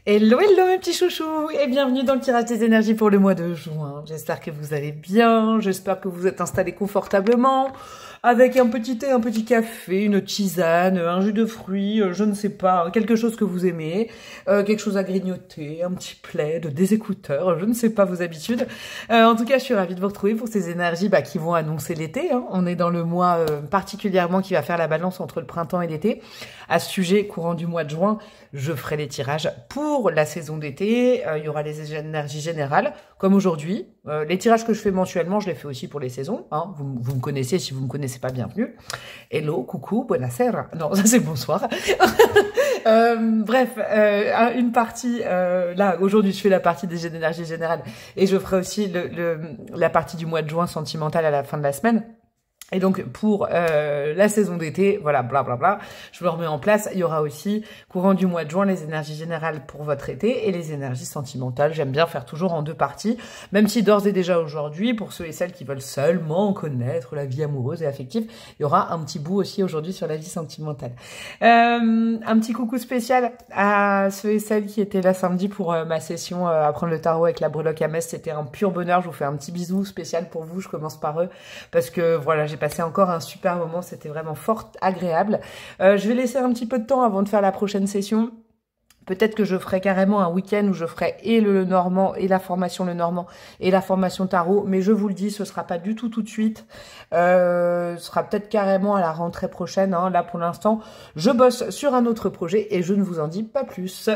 Hello, hello mes petits chouchous et bienvenue dans le tirage des énergies pour le mois de juin. J'espère que vous allez bien, j'espère que vous êtes installés confortablement avec un petit thé, un petit café, une tisane, un jus de fruits, je ne sais pas, quelque chose que vous aimez, quelque chose à grignoter, un petit plaid, des écouteurs, je ne sais pas vos habitudes. En tout cas, je suis ravie de vous retrouver pour ces énergies qui vont annoncer l'été. On est dans le mois particulièrement qui va faire la balance entre le printemps et l'été. À ce sujet, courant du mois de juin, je ferai les tirages pour la saison d'été. Il y aura les énergies générales, comme aujourd'hui. Les tirages que je fais mensuellement, je les fais aussi pour les saisons. Vous me connaissez, si vous me connaissez pas, bienvenue. Hello, coucou, buonasera. Non, ça c'est bonsoir. Bref, une partie, là, aujourd'hui, je fais la partie des énergies générales et je ferai aussi la partie du mois de juin sentimentale à la fin de la semaine. Et donc, pour la saison d'été, voilà, blablabla, je le remets en place. Il y aura aussi, courant du mois de juin, les énergies générales pour votre été et les énergies sentimentales. J'aime bien faire toujours en deux parties, même si d'ores et déjà aujourd'hui, pour ceux et celles qui veulent seulement connaître la vie amoureuse et affective, il y aura un petit bout aussi aujourd'hui sur la vie sentimentale. Un petit coucou spécial à ceux et celles qui étaient là samedi pour ma session apprendre le tarot avec la breloque à Metz. C'était un pur bonheur. Je vous fais un petit bisou spécial pour vous. Je commence par eux parce que voilà, j'ai passé encore un super moment, c'était vraiment fort agréable. Je vais laisser un petit peu de temps avant de faire la prochaine session. Peut-être que je ferai carrément un week-end où je ferai et le normand et la formation le normand et la formation tarot. Mais je vous le dis, ce sera pas du tout tout de suite. Ce sera peut-être carrément à la rentrée prochaine. Là, pour l'instant, je bosse sur un autre projet et je ne vous en dis pas plus.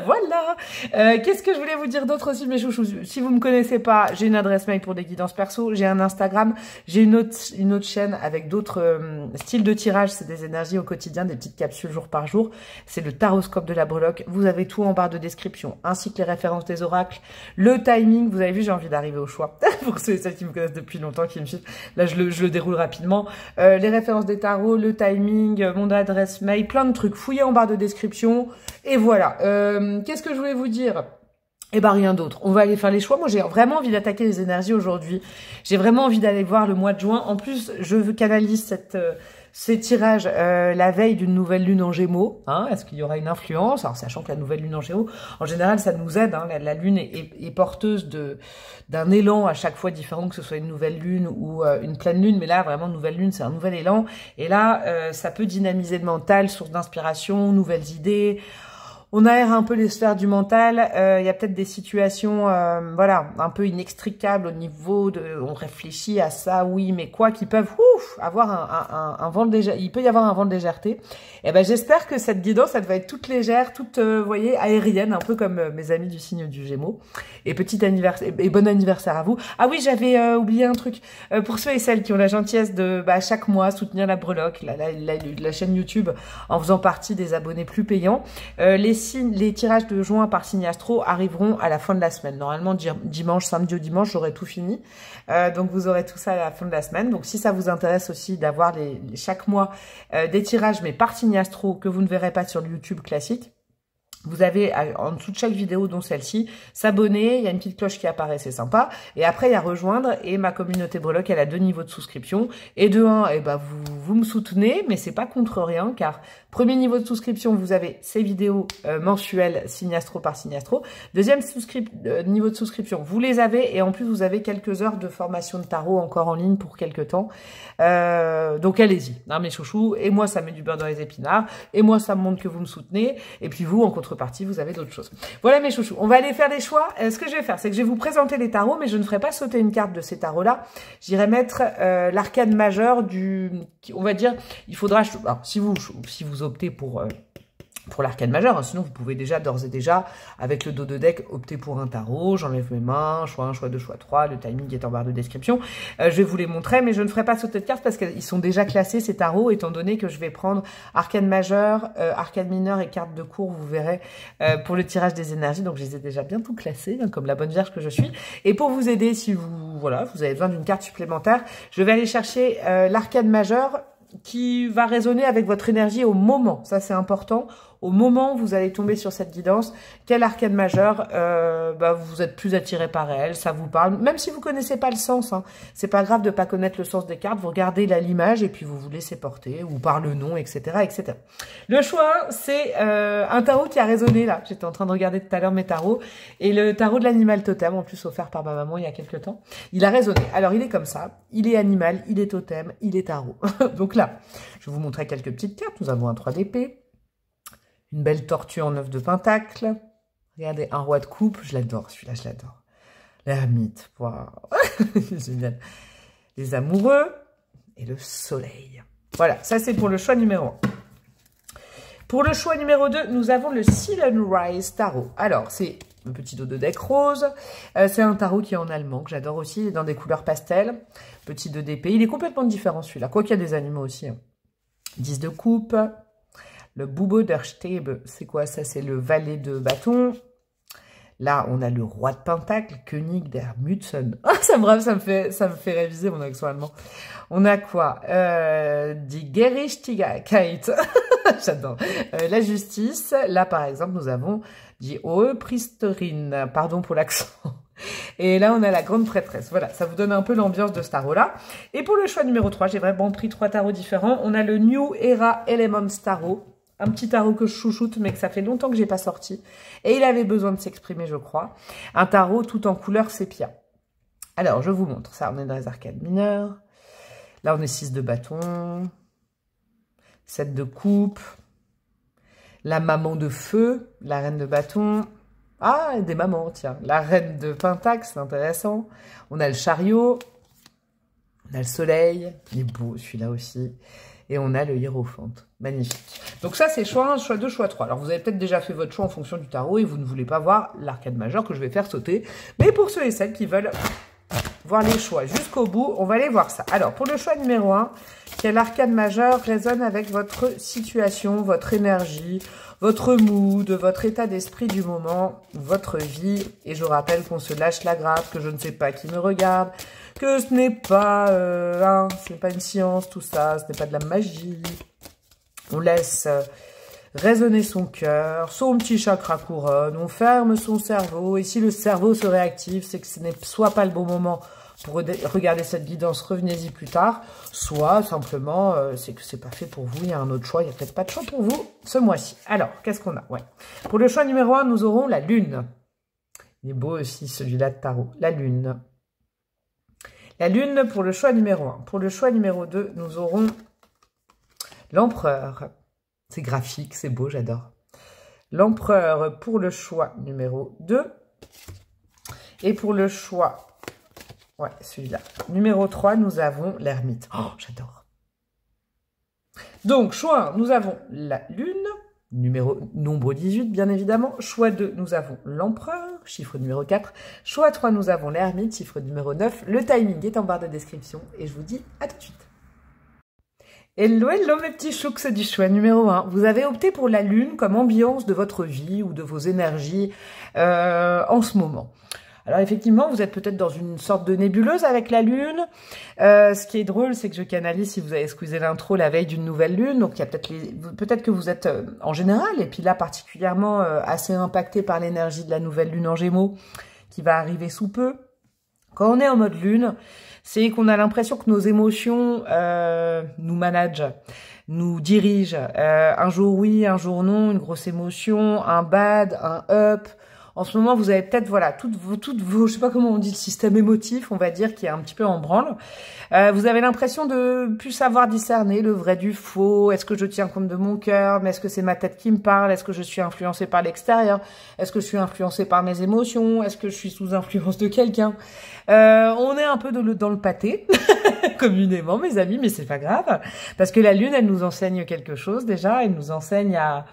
Voilà. Qu'est-ce que je voulais vous dire d'autre aussi, mes chouchous? Si vous me connaissez pas, j'ai une adresse mail pour des guidances perso. J'ai un Instagram. J'ai une autre chaîne avec d'autres styles de tirage. C'est des énergies au quotidien, des petites capsules jour par jour. C'est le taroscope de la breloque. Vous avez tout en barre de description, ainsi que les références des oracles, le timing. Vous avez vu, j'ai envie d'arriver au choix. Pour ceux et celles qui me connaissent depuis longtemps, qui me suivent, là, je le déroule rapidement. Les références des tarots, le timing, mon adresse mail, plein de trucs. Fouillez en barre de description. Et voilà. Qu'est-ce que je voulais vous dire? Eh ben, rien d'autre. On va aller faire les choix. Moi, j'ai vraiment envie d'attaquer les énergies aujourd'hui. J'ai vraiment envie d'aller voir le mois de juin. En plus, je canalise ces tirages la veille d'une nouvelle lune en Gémeaux. Est-ce qu'il y aura une influence? Alors, sachant que la nouvelle lune en Gémeaux, en général, ça nous aide. La lune est porteuse d'un élan à chaque fois différent, que ce soit une nouvelle lune ou une pleine lune. Mais là, vraiment, nouvelle lune, c'est un nouvel élan. Et là, ça peut dynamiser le mental, source d'inspiration, nouvelles idées. On aère un peu les sphères du mental. Il y a peut-être des situations, voilà, un peu inextricables au niveau de, on réfléchit à ça, oui, mais quoi, qui peuvent, avoir un vent de légèreté. Il peut y avoir un vent de légèreté. Et ben, j'espère que cette guidance, elle va être toute légère, toute, vous voyez, aérienne, un peu comme mes amis du signe du Gémeaux. Et petit anniversaire, et bon anniversaire à vous. Ah oui, j'avais oublié un truc. Pour ceux et celles qui ont la gentillesse de, chaque mois, soutenir la breloque, la chaîne YouTube, en faisant partie des abonnés plus payants, les tirages de juin par signe astro arriveront à la fin de la semaine. Normalement, dimanche, samedi ou dimanche, j'aurai tout fini. Donc, vous aurez tout ça à la fin de la semaine. Donc, si ça vous intéresse aussi d'avoir chaque mois des tirages, mais par signe astro, que vous ne verrez pas sur le YouTube classique, vous avez en dessous de chaque vidéo, dont celle-ci, s'abonner, il y a une petite cloche qui apparaît, c'est sympa. Et après, il y a rejoindre, et ma communauté breloque, elle a 2 niveaux de souscription. Et de 1, vous me soutenez, mais c'est pas contre rien, car premier niveau de souscription, vous avez ces vidéos mensuelles, signe astro par signe astro. Deuxième niveau de souscription, vous les avez, et en plus, vous avez quelques heures de formation de tarot encore en ligne pour quelques temps. Donc allez-y, mes chouchous. Et moi, ça met du beurre dans les épinards. Et moi, ça me montre que vous me soutenez. Et puis vous, en contrepartie, vous avez d'autres choses. Voilà mes chouchous, on va aller faire des choix. Ce que je vais faire, c'est que je vais vous présenter les tarots, mais je ne ferai pas sauter une carte de ces tarots-là. J'irai mettre l'arcane majeur on va dire, il faudra, alors, si vous optez pour l'arcane majeur, sinon vous pouvez déjà, d'ores et déjà, avec le dos de deck, opter pour un tarot. J'enlève mes mains, choix 1, choix 2, choix 3, le timing est en barre de description. Je vais vous les montrer, mais je ne ferai pas sauter de cartes parce qu'ils sont déjà classés, ces tarots, étant donné que je vais prendre arcane majeur, arcane mineur et carte de cour, vous verrez, pour le tirage des énergies. Donc je les ai déjà bien tout classés, comme la bonne vierge que je suis. Et pour vous aider, si vous avez besoin d'une carte supplémentaire, je vais aller chercher l'arcane majeur qui va résonner avec votre énergie au moment. Ça, c'est important. au moment où vous allez tomber sur cette guidance, quel arcane majeur vous êtes plus attiré par elle, ça vous parle, même si vous connaissez pas le sens, hein, c'est pas grave de pas connaître le sens des cartes, vous regardez l'image et puis vous vous laissez porter, ou par le nom, etc., etc. Le choix, c'est un tarot qui a résonné là, j'étais en train de regarder tout à l'heure mes tarots, et le tarot de l'animal totem, en plus offert par ma maman il y a quelques temps, il a résonné. Alors il est comme ça, il est animal, il est totem, il est tarot. Donc là, je vais vous montrer quelques petites cartes, nous avons un 3 d'épée, une belle tortue en 9 de pentacle. Regardez, un roi de coupe. Je l'adore, celui-là, je l'adore. L'ermite. Waouh. Génial. Les amoureux. Et le soleil. Voilà, ça c'est pour le choix numéro 1. Pour le choix numéro 2, nous avons le Silent Rise Tarot. Alors, c'est le petit dos de deck rose. C'est un tarot qui est en allemand, que j'adore aussi. Il est dans des couleurs pastel. Petit 2 d'épée. Il est complètement différent celui-là. Quoi qu'il y a des animaux aussi. Hein. 10 de coupe. Le Bubo der Stäbe, c'est quoi ça? C'est le valet de bâton. Là, on a le roi de pentacle, König der Mützen. Ah, ça me fait réviser mon accent allemand. On a quoi? Die Gerechtigkeit. J'adore. La justice. Là, par exemple, nous avons die Hohepriesterin. Pardon pour l'accent. Et là, on a la grande prêtresse. Voilà, ça vous donne un peu l'ambiance de ce tarot-là. Et pour le choix numéro 3, j'ai vraiment pris 3 tarots différents. On a le New Era Elements Tarot. Un petit tarot que je chouchoute, mais que ça fait longtemps que j'ai pas sorti. Et il avait besoin de s'exprimer, je crois. Un tarot tout en couleur sépia. Alors, je vous montre ça. On est dans les arcades mineures. Là, on est 6 de bâton. 7 de coupe. La maman de feu. La reine de bâton. Ah, des mamans, tiens. La reine de pentacle, c'est intéressant. On a le chariot. On a le soleil. Il est beau, celui-là aussi. Et on a le hiérophante. Magnifique. Donc ça, c'est choix 1, choix 2, choix 3. Alors, vous avez peut-être déjà fait votre choix en fonction du tarot et vous ne voulez pas voir l'arcade majeur que je vais faire sauter. Mais pour ceux et celles qui veulent voir les choix jusqu'au bout, on va aller voir ça. Alors, pour le choix numéro 1, quel arcade majeur résonne avec votre situation, votre énergie, votre mood, votre état d'esprit du moment, votre vie. Et je rappelle qu'on se lâche la grappe, que je ne sais pas qui me regarde, que ce n'est pas, ce n'est pas une science, tout ça, ce n'est pas de la magie. On laisse résonner son cœur, son petit chakra couronne, on ferme son cerveau. Et si le cerveau se réactive, c'est que ce n'est soit pas le bon moment pour regarder cette guidance, revenez-y plus tard, soit simplement, c'est que c'est pas fait pour vous, il y a un autre choix, il n'y a peut-être pas de choix pour vous ce mois-ci. Alors, qu'est-ce qu'on a? Ouais. Pour le choix numéro 1, nous aurons la lune. Il est beau aussi celui-là de tarot, la lune. La lune pour le choix numéro 1. Pour le choix numéro 2, nous aurons l'empereur. C'est graphique, c'est beau, j'adore. L'empereur pour le choix numéro 2. Et pour le choix, ouais, celui-là, numéro 3, nous avons l'ermite. Oh, j'adore. Donc, choix 1, nous avons la lune, nombre 18, bien évidemment. Choix 2, nous avons l'empereur, chiffre numéro 4. Choix 3, nous avons l'ermite, chiffre numéro 9. Le timing est en barre de description et je vous dis à tout de suite. Hello, hello mes petits chouks du choix numéro 1. Vous avez opté pour la lune comme ambiance de votre vie ou de vos énergies en ce moment. Alors effectivement, vous êtes peut-être dans une sorte de nébuleuse avec la lune. Ce qui est drôle, c'est que je canalise, si vous avez squeezé l'intro, la veille d'une nouvelle lune. Donc il y a peut-être que vous êtes en général, et puis là particulièrement assez impacté par l'énergie de la nouvelle lune en Gémeaux qui va arriver sous peu. Quand on est en mode lune, c'est qu'on a l'impression que nos émotions nous managent, nous dirigent. Un jour oui, un jour non, une grosse émotion, un bad, un up. En ce moment, vous avez peut-être, voilà, toutes vos, je sais pas comment on dit, le système émotif, on va dire, qui est un petit peu en branle. Vous avez l'impression de plus savoir discerner le vrai du faux. Est-ce que je tiens compte de mon cœur? Mais est-ce que c'est ma tête qui me parle? Est-ce que je suis influencée par l'extérieur? Est-ce que je suis influencée par mes émotions? Est-ce que je suis sous influence de quelqu'un? On est un peu dans le pâté, communément, mes amis, mais c'est pas grave. Parce que la lune, elle nous enseigne quelque chose, déjà. Elle nous enseigne à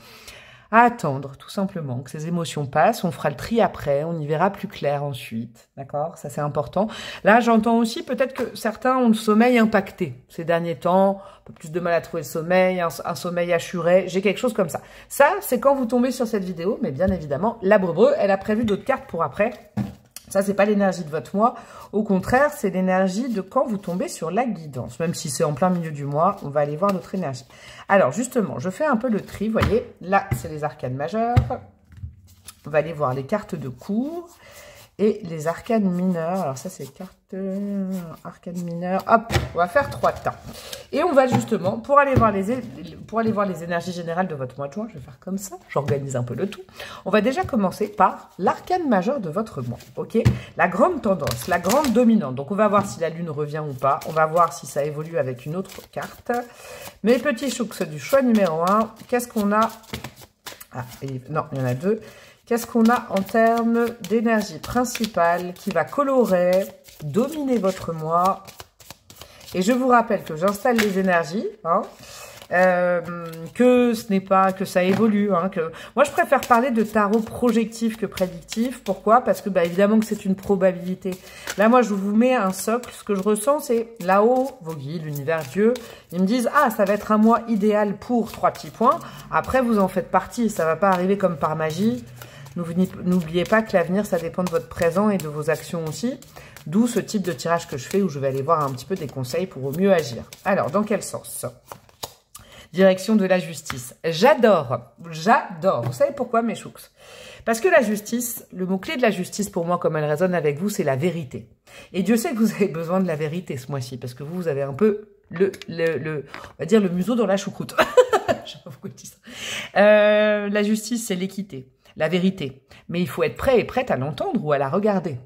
attendre, tout simplement, que ces émotions passent. On fera le tri après, on y verra plus clair ensuite, d'accord? Ça, c'est important. Là, j'entends aussi peut-être que certains ont le sommeil impacté ces derniers temps, un peu plus de mal à trouver le sommeil, un sommeil assuré, j'ai quelque chose comme ça. Ça, c'est quand vous tombez sur cette vidéo, mais bien évidemment, la Brebreu, elle a prévu d'autres cartes pour après. Ça, c'est pas l'énergie de votre mois. Au contraire, c'est l'énergie de quand vous tombez sur la guidance. Même si c'est en plein milieu du mois, on va aller voir notre énergie. Alors, justement, je fais un peu le tri. Vous voyez, là, c'est les arcanes majeures. On va aller voir les cartes de cours et les arcanes mineures. Alors ça, c'est cartes arcanes mineures. Hop, on va faire 3 temps. Et on va justement, pour aller voir les énergies générales de votre mois de juin, je vais faire comme ça, j'organise un peu le tout. On va déjà commencer par l'arcane majeur de votre mois, ok? La grande tendance, la grande dominante. Donc, on va voir si la lune revient ou pas. On va voir si ça évolue avec une autre carte. Mes petits chouks du choix numéro 1, qu'est-ce qu'on a? Ah, non, il y en a 2. Qu'est-ce qu'on a en termes d'énergie principale qui va colorer, dominer votre mois? Et je vous rappelle que j'installe les énergies, hein, que ce n'est pas, que ça évolue. Hein, que... Moi, je préfère parler de tarot projectif que prédictif. Pourquoi? Parce que, bah, évidemment que c'est une probabilité. Là, moi, je vous mets un socle. Ce que je ressens, c'est là-haut, vos guides, l'univers, Dieu, ils me disent, ah, ça va être un mois idéal pour 3 petits points. Après, vous en faites partie. Ça va pas arriver comme par magie. N'oubliez pas que l'avenir, ça dépend de votre présent et de vos actions aussi. D'où ce type de tirage que je fais où je vais aller voir un petit peu des conseils pour au mieux agir. Alors, dans quel sens? Direction de la justice. J'adore. J'adore. Vous savez pourquoi, mes chouks? Parce que la justice, le mot-clé de la justice pour moi, comme elle résonne avec vous, c'est la vérité. Et Dieu sait que vous avez besoin de la vérité ce mois-ci, parce que vous avez un peu on va dire le museau dans la choucroute. Je sais pas pourquoi je dis ça. La justice, c'est l'équité. La vérité. Mais il faut être prêt et prête à l'entendre ou à la regarder.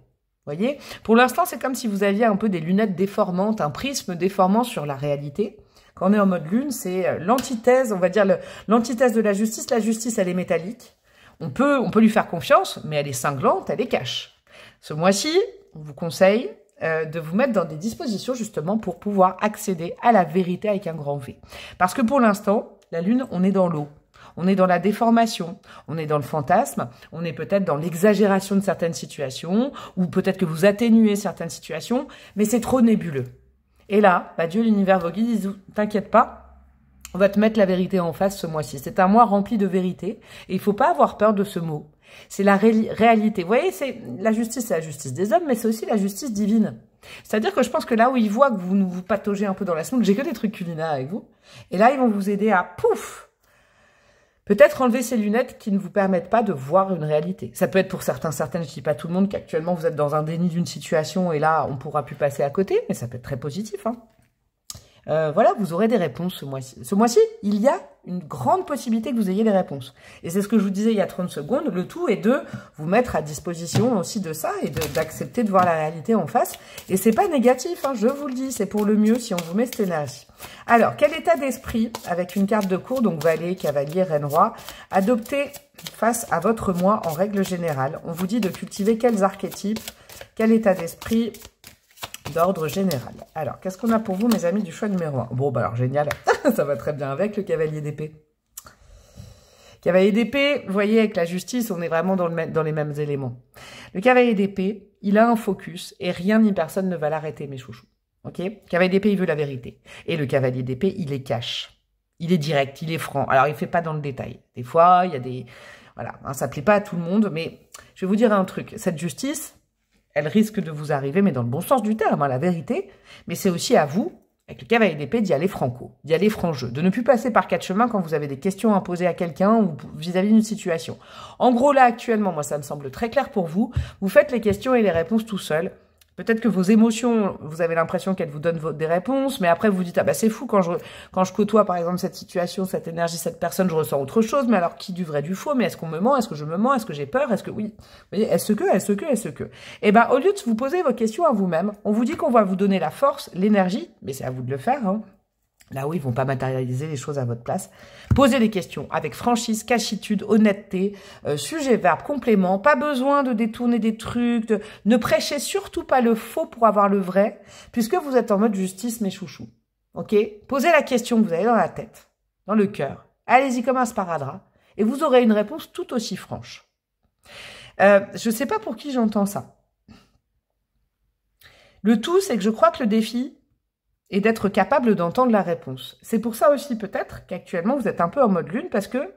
Voyez? Pour l'instant, c'est comme si vous aviez un peu des lunettes déformantes, un prisme déformant sur la réalité. Quand on est en mode lune, c'est l'antithèse, on va dire l'antithèse de la justice. La justice, elle est métallique. On peut lui faire confiance, mais elle est cinglante, elle est cash. Ce mois-ci, on vous conseille de vous mettre dans des dispositions justement pour pouvoir accéder à la vérité avec un grand V. Parce que pour l'instant, la lune, on est dans l'eau. On est dans la déformation, on est dans le fantasme, on est peut-être dans l'exagération de certaines situations, ou peut-être que vous atténuez certaines situations, mais c'est trop nébuleux. Et là, bah Dieu, l'univers, vos guides, ils disent, t'inquiète pas, on va te mettre la vérité en face ce mois-ci. C'est un mois rempli de vérité, et il faut pas avoir peur de ce mot. C'est la réalité. Vous voyez, la justice, c'est la justice des hommes, mais c'est aussi la justice divine. C'est-à-dire que je pense que là où ils voient que vous pataugez un peu dans la semaine, j'ai que des trucs culinaires avec vous, et là, ils vont vous aider à, pouf, peut-être enlever ces lunettes qui ne vous permettent pas de voir une réalité. Ça peut être pour certaines, je dis pas tout le monde, qu'actuellement vous êtes dans un déni d'une situation et là, on pourra plus passer à côté, mais ça peut être très positif. Hein. Voilà, vous aurez des réponses ce mois-ci. Ce mois-ci, il y a une grande possibilité que vous ayez des réponses. Et c'est ce que je vous disais il y a 30 secondes. Le tout est de vous mettre à disposition aussi de ça et d'accepter de voir la réalité en face. Et c'est pas négatif, hein, je vous le dis, c'est pour le mieux si on vous met cette énergie. Alors, quel état d'esprit, avec une carte de cours, donc valet, cavalier, reine, roi, adopter face à votre moi en règle générale? On vous dit de cultiver quels archétypes, quel état d'esprit d'ordre général. Alors, qu'est-ce qu'on a pour vous, mes amis du choix numéro 1? Bon, bah alors, génial, ça va très bien avec le cavalier d'épée. Cavalier d'épée, vous voyez, avec la justice, on est vraiment dans les mêmes éléments. Le cavalier d'épée, il a un focus et rien ni personne ne va l'arrêter, mes chouchous. Ok? Cavalier d'épée, il veut la vérité. Et le cavalier d'épée, il est cash. Il est direct, il est franc. Alors, il fait pas dans le détail. Des fois, il y a des... Voilà, hein, ça plaît pas à tout le monde, mais je vais vous dire un truc. Cette justice, elle risque de vous arriver, mais dans le bon sens du terme, hein, la vérité. Mais c'est aussi à vous, avec le cavalier d'épée, d'y aller franco, d'y aller franc-jeu, de ne plus passer par 4 chemins quand vous avez des questions à poser à quelqu'un ou vis-à-vis d'une situation. En gros, là, actuellement, moi, ça me semble très clair pour vous. Vous faites les questions et les réponses tout seul. Peut-être que vos émotions, vous avez l'impression qu'elles vous donnent des réponses, mais après vous dites, ah bah c'est fou, quand je côtoie par exemple cette situation, cette énergie, cette personne, je ressens autre chose, mais alors qui du vrai, du faux, mais est-ce qu'on me ment, est-ce que je me mens, est-ce que j'ai peur, est-ce que oui, vous voyez, est-ce que, et ben au lieu de vous poser vos questions à vous-même, on vous dit qu'on va vous donner la force, l'énergie, mais c'est à vous de le faire, hein. Là où ils vont pas matérialiser les choses à votre place. Posez les questions avec franchise, cachitude, honnêteté, sujet, verbe, complément. Pas besoin de détourner des trucs. Ne prêchez surtout pas le faux pour avoir le vrai, puisque vous êtes en mode justice, mes chouchous. Ok? Posez la question que vous avez dans la tête, dans le cœur. Allez-y comme un sparadrap, et vous aurez une réponse tout aussi franche. Je sais pas pour qui j'entends ça. Le tout, c'est que je crois que le défi, et d'être capable d'entendre la réponse. C'est pour ça aussi peut-être qu'actuellement vous êtes un peu en mode lune parce que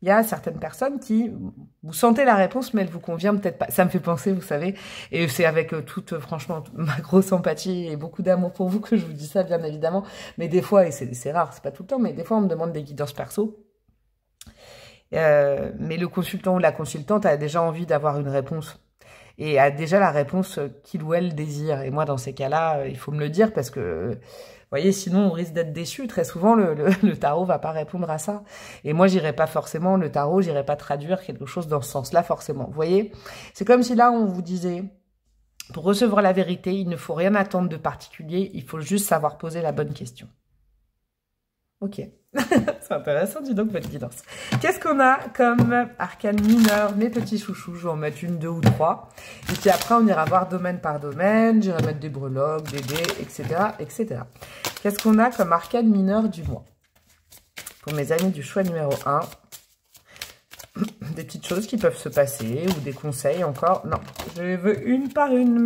il y a certaines personnes qui, vous sentez la réponse, mais elle vous convient peut-être pas. Ça me fait penser, vous savez, et c'est avec toute, franchement, ma grosse empathie et beaucoup d'amour pour vous que je vous dis ça, bien évidemment. Mais des fois, et c'est rare, c'est pas tout le temps, mais des fois, on me demande des guidances perso. Mais le consultant ou la consultante a déjà envie d'avoir une réponse. Et a déjà la réponse qu'il ou elle désire. Et moi, dans ces cas-là, il faut me le dire parce que... Vous voyez, sinon on risque d'être déçu. Très souvent, le tarot va pas répondre à ça. Et moi, j'irai pas forcément, le tarot, j'irai pas traduire quelque chose dans ce sens-là forcément. Vous voyez, c'est comme si là, on vous disait, pour recevoir la vérité, il ne faut rien attendre de particulier, il faut juste savoir poser la bonne question. Ok, c'est intéressant, dis donc, votre guidance. Qu'est-ce qu'on a comme arcane mineur, mes petits chouchous? Je vais en mettre une, deux ou trois. Et puis après, on ira voir domaine par domaine. J'irai mettre des breloques, des dés, etc., etc. Qu'est-ce qu'on a comme arcane mineur du mois? Pour mes amis du choix numéro 1, des petites choses qui peuvent se passer ou des conseils encore. Non, je les veux une par une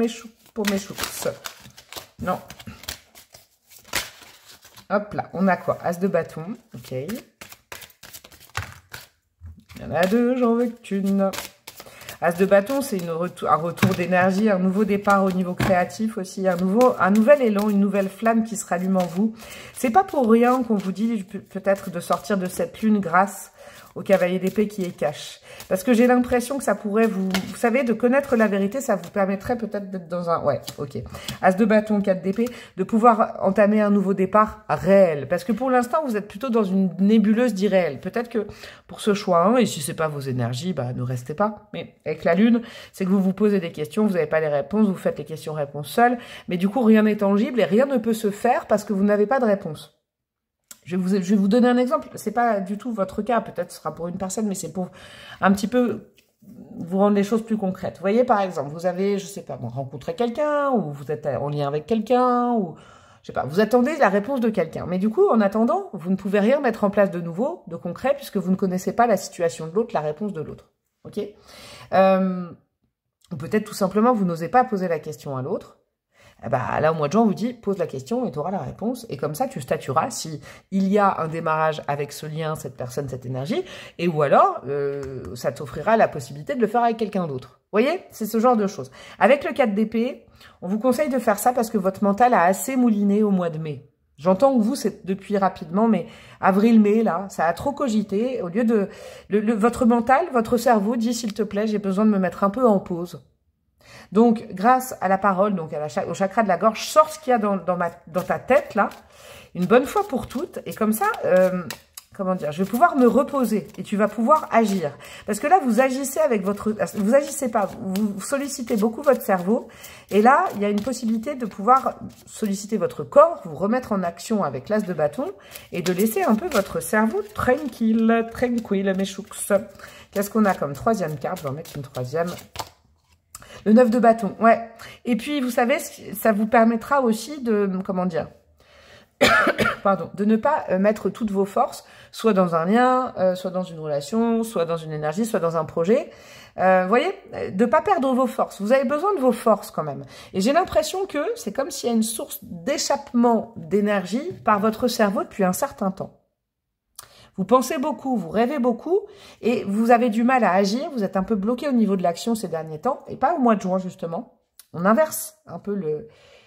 pour mes choux. Non. Hop là, on a quoi? As de bâton, ok. Il y en a deux, j'en veux qu'une. As de bâton, c'est un retour d'énergie, un nouveau départ au niveau créatif aussi, un nouvel élan, une nouvelle flamme qui se rallume en vous. C'est pas pour rien qu'on vous dit peut-être de sortir de cette lune grâce au cavalier d'épée qui est cash. Parce que j'ai l'impression que ça pourrait vous savez, de connaître la vérité, ça vous permettrait peut-être d'être dans un... Ouais, ok. As de bâton, 4 d'épée, de pouvoir entamer un nouveau départ réel. Parce que pour l'instant, vous êtes plutôt dans une nébuleuse d'irréel. Peut-être que pour ce choix 1, et si c'est pas vos énergies, bah ne restez pas. Mais avec la lune, c'est que vous vous posez des questions, vous n'avez pas les réponses, vous faites les questions-réponses seules. Mais du coup, rien n'est tangible et rien ne peut se faire parce que vous n'avez pas de réponse. Je vais vous donner un exemple. C'est pas du tout votre cas. Peut-être ce sera pour une personne, mais c'est pour un petit peu vous rendre les choses plus concrètes. Vous voyez, par exemple, vous avez, je sais pas, rencontré quelqu'un, ou vous êtes en lien avec quelqu'un, ou je sais pas, vous attendez la réponse de quelqu'un. Mais du coup, en attendant, vous ne pouvez rien mettre en place de nouveau, de concret, puisque vous ne connaissez pas la situation de l'autre, la réponse de l'autre. Ok? Ou peut-être tout simplement, vous n'osez pas poser la question à l'autre. Bah, là, au mois de juin, on vous dit, pose la question et tu auras la réponse. Et comme ça, tu statueras si il y a un démarrage avec ce lien, cette personne, cette énergie, et ou alors, ça t'offrira la possibilité de le faire avec quelqu'un d'autre. Vous voyez? C'est ce genre de choses. Avec le 4 d'épée, on vous conseille de faire ça parce que votre mental a assez mouliné au mois de mai. J'entends que vous, c'est depuis rapidement, mais avril-mai, là, ça a trop cogité. Au lieu de... votre mental, votre cerveau dit, s'il te plaît, j'ai besoin de me mettre un peu en pause. Donc, grâce à la parole, donc au chakra de la gorge, sors ce qu'il y a dans ta tête, là, une bonne fois pour toutes. Et comme ça, comment dire, je vais pouvoir me reposer et tu vas pouvoir agir. Parce que là, vous agissez avec votre... Vous agissez pas, vous sollicitez beaucoup votre cerveau. Et là, il y a une possibilité de pouvoir solliciter votre corps, vous remettre en action avec l'as de bâton et de laisser un peu votre cerveau tranquille, mes chouks. Qu'est-ce qu'on a comme troisième carte? Je vais en mettre une troisième. Le 9 de bâton, ouais. Et puis, vous savez, ça vous permettra aussi de, comment dire, pardon, de ne pas mettre toutes vos forces, soit dans un lien, soit dans une relation, soit dans une énergie, soit dans un projet. Vous voyez, de ne pas perdre vos forces. Vous avez besoin de vos forces quand même. Et j'ai l'impression que c'est comme s'il y a une source d'échappement d'énergie par votre cerveau depuis un certain temps. Vous pensez beaucoup, vous rêvez beaucoup et vous avez du mal à agir. Vous êtes un peu bloqué au niveau de l'action ces derniers temps et pas au mois de juin justement. On inverse un peu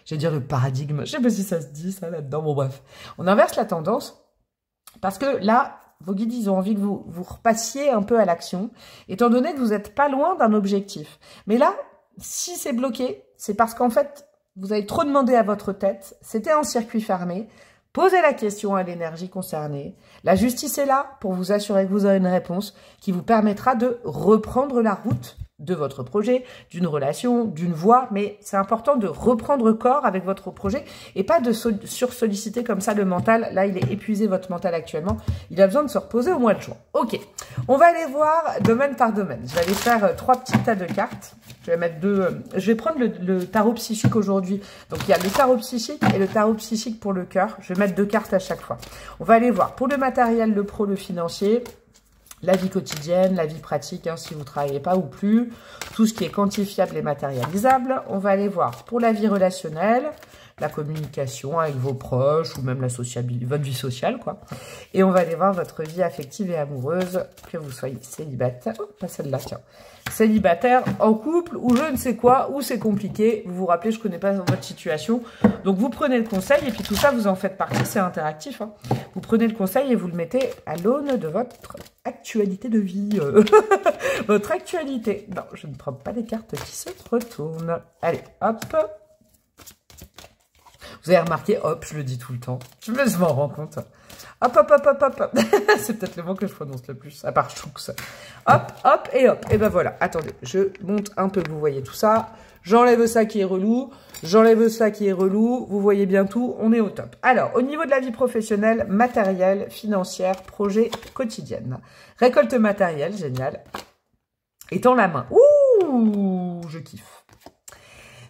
j'allais dire le paradigme. Je sais pas si ça se dit ça là-dedans. Bon bref, on inverse la tendance parce que là, vos guides, ils ont envie que vous repassiez un peu à l'action étant donné que vous n'êtes pas loin d'un objectif. Mais là, si c'est bloqué, c'est parce qu'en fait, vous avez trop demandé à votre tête. C'était un circuit fermé. Posez la question à l'énergie concernée. La justice est là pour vous assurer que vous aurez une réponse qui vous permettra de reprendre la route de votre projet, d'une relation, d'une voie. Mais c'est important de reprendre corps avec votre projet et pas de sursolliciter comme ça le mental. Là, il est épuisé, votre mental actuellement. Il a besoin de se reposer au mois de juin. Ok, on va aller voir domaine par domaine. Je vais aller faire 3 petits tas de cartes. Je vais mettre je vais prendre le tarot psychique aujourd'hui. Donc, il y a le tarot psychique et le tarot psychique pour le cœur. Je vais mettre 2 cartes à chaque fois. On va aller voir pour le matériel, le pro, le financier, la vie quotidienne, la vie pratique, hein, si vous ne travaillez pas ou plus, tout ce qui est quantifiable et matérialisable. On va aller voir pour la vie relationnelle, la communication avec vos proches ou même la sociabilité, votre vie sociale, quoi. Et on va aller voir votre vie affective et amoureuse, que vous soyez célibataire, oh, pas celle-là, tiens, célibataire, en couple ou je ne sais quoi, ou c'est compliqué. Vous vous rappelez, je connais pas votre situation, donc vous prenez le conseil et puis tout ça, vous en faites partie, c'est interactif, hein. Vous prenez le conseil et vous le mettez à l'aune de votre actualité de vie, votre actualité. Non, je ne prends pas des cartes qui se retournent. Allez, hop. Vous avez remarqué, hop, je le dis tout le temps. Je m'en rends compte. Hop, hop, hop, hop, hop. C'est peut-être le mot que je prononce le plus, à part chouks. Hop, hop et hop. Et ben voilà, attendez, je monte un peu que vous voyez tout ça. J'enlève ça qui est relou. J'enlève ça qui est relou. Vous voyez bien tout, on est au top. Alors, au niveau de la vie professionnelle, matérielle, financière, projet quotidienne. Récolte matérielle, génial. Étends la main. Ouh, je kiffe.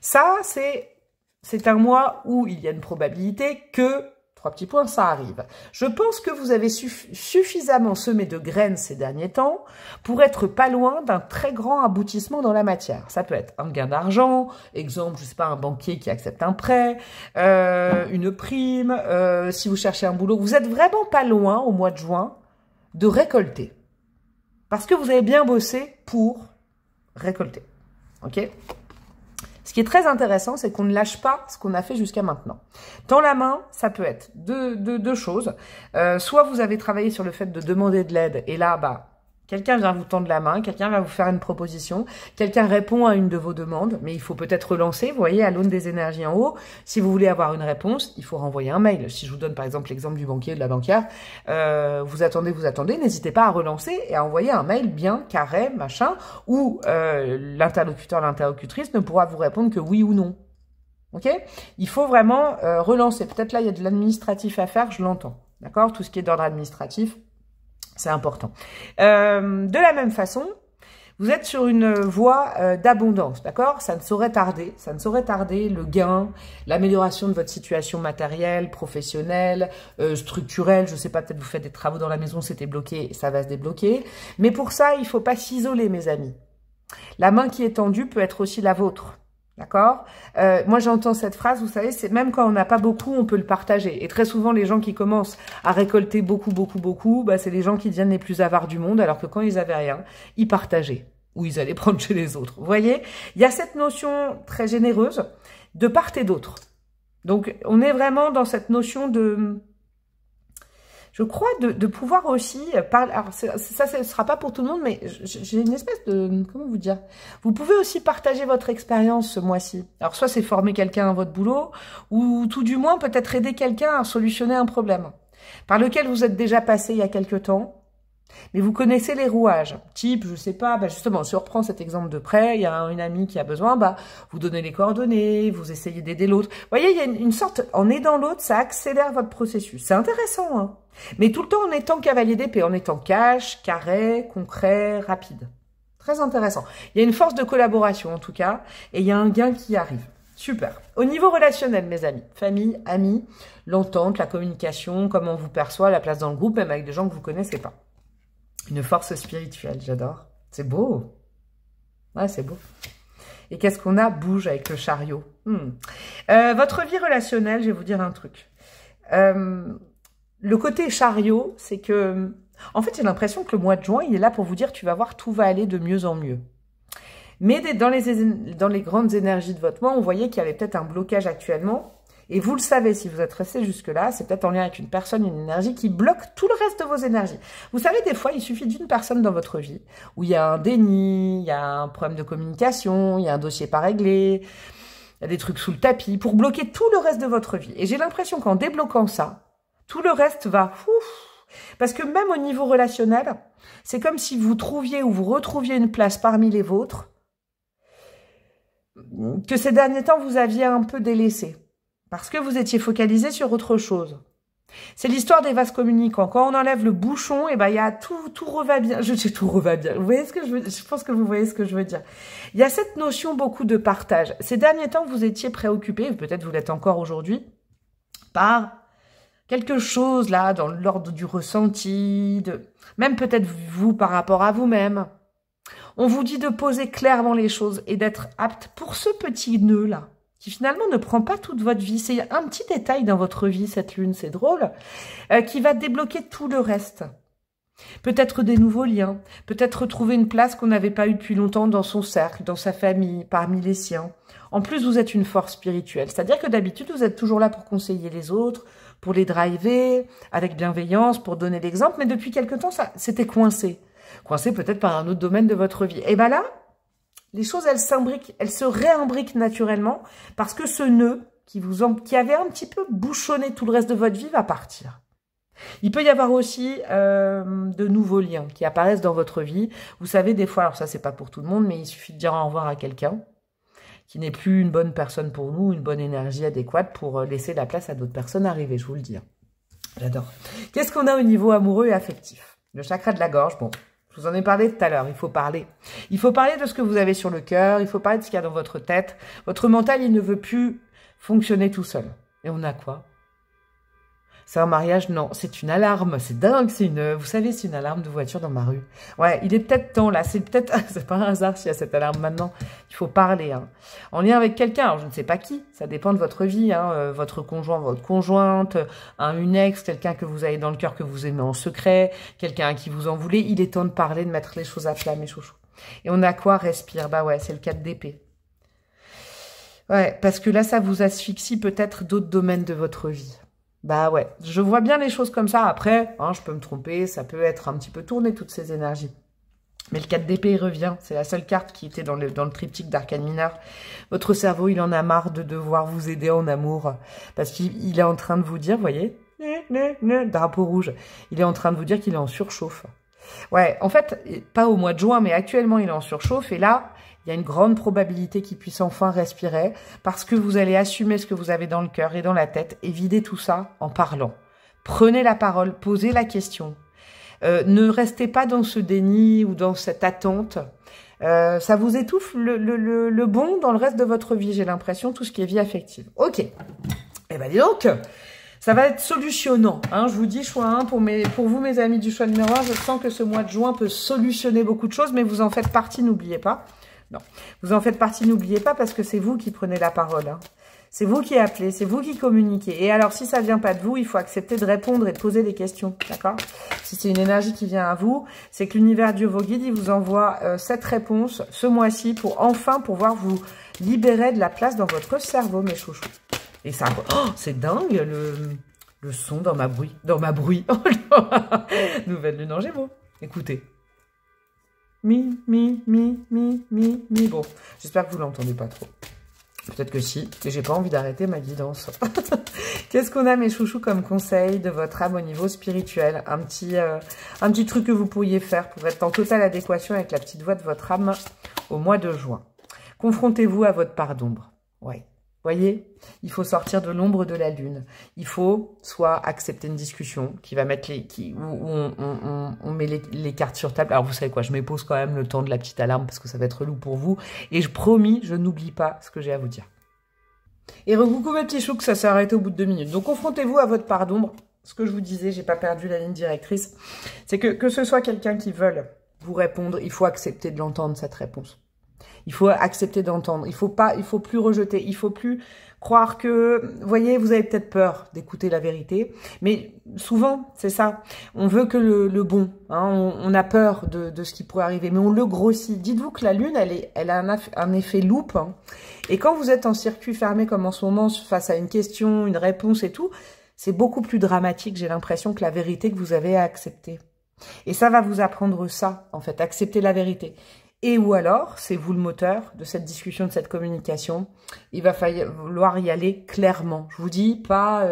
Ça, c'est un mois où il y a une probabilité que, 3 petits points, ça arrive. Je pense que vous avez suffisamment semé de graines ces derniers temps pour être pas loin d'un très grand aboutissement dans la matière. Ça peut être un gain d'argent, exemple, je sais pas, un banquier qui accepte un prêt, une prime, si vous cherchez un boulot. Vous êtes vraiment pas loin, au mois de juin, de récolter. Parce que vous avez bien bossé pour récolter. Ok ? Ce qui est très intéressant, c'est qu'on ne lâche pas ce qu'on a fait jusqu'à maintenant. Dans la main, ça peut être deux choses. Soit vous avez travaillé sur le fait de demander de l'aide, et là, bah, quelqu'un vient vous tendre la main, quelqu'un va vous faire une proposition, quelqu'un répond à une de vos demandes, mais il faut peut-être relancer, vous voyez, à l'aune des énergies en haut. Si vous voulez avoir une réponse, il faut renvoyer un mail. Si je vous donne par exemple l'exemple du banquier, de la banquière, vous attendez, n'hésitez pas à relancer et à envoyer un mail bien carré, machin, où l'interlocuteur, l'interlocutrice ne pourra vous répondre que oui ou non. Ok ? Il faut vraiment relancer. Peut-être là, il y a de l'administratif à faire, je l'entends. D'accord ? Tout ce qui est d'ordre administratif, c'est important. De la même façon, vous êtes sur une voie d'abondance, d'accord? Ça ne saurait tarder le gain, l'amélioration de votre situation matérielle, professionnelle, structurelle. Je sais pas, peut-être vous faites des travaux dans la maison, c'était bloqué, ça va se débloquer. Mais pour ça, il faut pas s'isoler, mes amis. La main qui est tendue peut être aussi la vôtre. D'accord? Moi, j'entends cette phrase, vous savez, c'est même quand on n'a pas beaucoup, on peut le partager. Et très souvent, les gens qui commencent à récolter beaucoup, bah, c'est les gens qui deviennent les plus avares du monde, alors que quand ils avaient rien, ils partageaient. Ou ils allaient prendre chez les autres. Vous voyez? Il y a cette notion très généreuse de part et d'autre. Donc, on est vraiment dans cette notion de... Je crois de pouvoir aussi parler. Alors ça, ce sera pas pour tout le monde, mais j'ai une espèce de, comment vous dire. Vous pouvez aussi partager votre expérience ce mois-ci. Alors soit c'est former quelqu'un à votre boulot, ou tout du moins peut-être aider quelqu'un à solutionner un problème par lequel vous êtes déjà passé il y a quelque temps. Mais vous connaissez les rouages, type, je sais pas, bah justement, si on reprend cet exemple de prêt, il y a une amie qui a besoin, bah vous donnez les coordonnées, vous essayez d'aider l'autre. Vous voyez, il y a une sorte, en aidant l'autre, ça accélère votre processus. C'est intéressant, hein. Mais tout le temps en étant cavalier d'épée, en étant cash, carré, concret, rapide. Très intéressant. Il y a une force de collaboration en tout cas, et il y a un gain qui arrive. Super. Au niveau relationnel, mes amis, famille, amis, l'entente, la communication, comment on vous perçoit, la place dans le groupe, même avec des gens que vous connaissez pas. Une force spirituelle, j'adore. C'est beau. Ouais, c'est beau. Et qu'est-ce qu'on a? Bouge avec le chariot. Votre vie relationnelle, je vais vous dire un truc. Le côté chariot, c'est que... En fait, j'ai l'impression que le mois de juin, il est là pour vous dire, tu vas voir, tout va aller de mieux en mieux. Mais dans les grandes énergies de votre mois, on voyait qu'il y avait peut-être un blocage actuellement. Et vous le savez, si vous êtes resté jusque-là, c'est peut-être en lien avec une personne, une énergie qui bloque tout le reste de vos énergies. Vous savez, des fois, il suffit d'une personne dans votre vie où il y a un déni, il y a un problème de communication, il y a un dossier pas réglé, il y a des trucs sous le tapis pour bloquer tout le reste de votre vie. Et j'ai l'impression qu'en débloquant ça, tout le reste va... Parce que même au niveau relationnel, c'est comme si vous trouviez ou vous retrouviez une place parmi les vôtres que ces derniers temps, vous aviez un peu délaissé. Parce que vous étiez focalisé sur autre chose. C'est l'histoire des vases communicants. Quand on enlève le bouchon, et ben il y a tout reva bien. Tout reva bien. Vous voyez ce que je veux dire? Je pense que vous voyez ce que je veux dire. Il y a cette notion beaucoup de partage. Ces derniers temps, vous étiez préoccupé, peut-être vous l'êtes encore aujourd'hui, par quelque chose là, dans l'ordre du ressenti, même peut-être vous par rapport à vous-même. On vous dit de poser clairement les choses et d'être apte pour ce petit nœud là qui finalement ne prend pas toute votre vie. C'est un petit détail dans votre vie, cette lune, c'est drôle, qui va débloquer tout le reste. Peut-être des nouveaux liens, peut-être retrouver une place qu'on n'avait pas eue depuis longtemps dans son cercle, dans sa famille, parmi les siens. En plus, vous êtes une force spirituelle, c'est-à-dire que d'habitude, vous êtes toujours là pour conseiller les autres, pour les driver, avec bienveillance, pour donner l'exemple, mais depuis quelque temps, ça, c'était coincé. Coincé peut-être par un autre domaine de votre vie. Et bien là, les choses, elles s'imbriquent, elles se réimbriquent naturellement, parce que ce nœud qui avait un petit peu bouchonné tout le reste de votre vie va partir. Il peut y avoir aussi de nouveaux liens qui apparaissent dans votre vie. Vous savez, des fois, alors ça, c'est pas pour tout le monde, mais il suffit de dire au revoir à quelqu'un qui n'est plus une bonne personne pour nous, une bonne énergie adéquate pour laisser la place à d'autres personnes arriver, je vous le dis. J'adore. Qu'est-ce qu'on a au niveau amoureux et affectif? Le chakra de la gorge, bon, je vous en ai parlé tout à l'heure, il faut parler. Il faut parler de ce que vous avez sur le cœur, il faut parler de ce qu'il y a dans votre tête. Votre mental, il ne veut plus fonctionner tout seul. Et on a quoi? C'est un mariage? Non, c'est une alarme. C'est dingue, c'est une... Vous savez, c'est une alarme de voiture dans ma rue. Ouais, il est peut-être temps, là. C'est peut-être... C'est pas un hasard s'il y a cette alarme maintenant. Il faut parler, hein. En lien avec quelqu'un. Alors, je ne sais pas qui. Ça dépend de votre vie, hein. Votre conjoint, votre conjointe, une ex, quelqu'un que vous avez dans le cœur, que vous aimez en secret, quelqu'un à qui vous en voulez. Il est temps de parler, de mettre les choses à plat, mes chouchous. Et on a quoi? Respire. Bah ouais, c'est le 4 d'épée. Ouais, parce que là, ça vous asphyxie peut-être d'autres domaines de votre vie. Bah ouais, je vois bien les choses comme ça. Après, hein, je peux me tromper, ça peut être un petit peu tourné, toutes ces énergies. Mais le 4 d'épée, il revient. C'est la seule carte qui était dans le triptyque d'arcane mineur. Votre cerveau, il en a marre de devoir vous aider en amour. Parce qu'il est en train de vous dire, vous voyez, drapeau rouge, il est en train de vous dire qu'il est en surchauffe. Ouais, en fait, pas au mois de juin, mais actuellement, il est en surchauffe. Et là, il y a une grande probabilité qu'il puisse enfin respirer parce que vous allez assumer ce que vous avez dans le cœur et dans la tête et vider tout ça en parlant. Prenez la parole, posez la question. Ne restez pas dans ce déni ou dans cette attente. Ça vous étouffe le bon dans le reste de votre vie, j'ai l'impression, tout ce qui est vie affective. Ok. Eh ben dis donc, ça va être solutionnant. Hein, je vous dis, choix 1 pour vous, mes amis du choix numéro 1. Je sens que ce mois de juin peut solutionner beaucoup de choses, mais vous en faites partie, n'oubliez pas. Non, vous en faites partie, n'oubliez pas, parce que c'est vous qui prenez la parole. Hein. C'est vous qui appelez, c'est vous qui communiquez. Et alors, si ça vient pas de vous, il faut accepter de répondre et de poser des questions, d'accord? Si c'est une énergie qui vient à vous, c'est que l'univers, Dieu, vos guides, il vous envoie cette réponse ce mois-ci pour enfin pouvoir vous libérer de la place dans votre cerveau, mes chouchous. Et ça, oh, c'est dingue, le son dans ma bruit. Nouvelle lune en Gémeaux. Écoutez. Mi. Bon, j'espère que vous l'entendez pas trop. Peut-être que si, mais j'ai pas envie d'arrêter ma guidance. Qu'est-ce qu'on a, mes chouchous, comme conseil de votre âme au niveau spirituel? Un petit truc que vous pourriez faire pour être en totale adéquation avec la petite voix de votre âme au mois de juin. Confrontez-vous à votre part d'ombre. Ouais. Voyez, il faut sortir de l'ombre de la lune. Il faut soit accepter une discussion qui va mettre où on met les cartes sur table. Alors vous savez quoi, je m'épose quand même le temps de la petite alarme parce que ça va être relou pour vous. Et je promis, je n'oublie pas ce que j'ai à vous dire. Et coucou mes petits choux, que ça s'est arrêté au bout de 2 minutes. Donc confrontez-vous à votre part d'ombre. Ce que je vous disais, j'ai pas perdu la ligne directrice. C'est que ce soit quelqu'un qui veuille vous répondre, il faut accepter de l'entendre, cette réponse. Il faut accepter d'entendre. Il faut plus rejeter. Il faut plus croire que, vous voyez, vous avez peut-être peur d'écouter la vérité. Mais souvent, c'est ça. On veut que le bon. Hein, on a peur de ce qui pourrait arriver. Mais on le grossit. Dites-vous que la lune, elle a un effet loupe. Hein, et quand vous êtes en circuit fermé comme en ce moment, face à une question, une réponse et tout, c'est beaucoup plus dramatique, j'ai l'impression, que la vérité que vous avez à accepter. Et ça va vous apprendre ça, en fait, accepter la vérité. Et ou alors, c'est vous le moteur de cette discussion, de cette communication. Il va falloir y aller clairement. Je vous dis, pas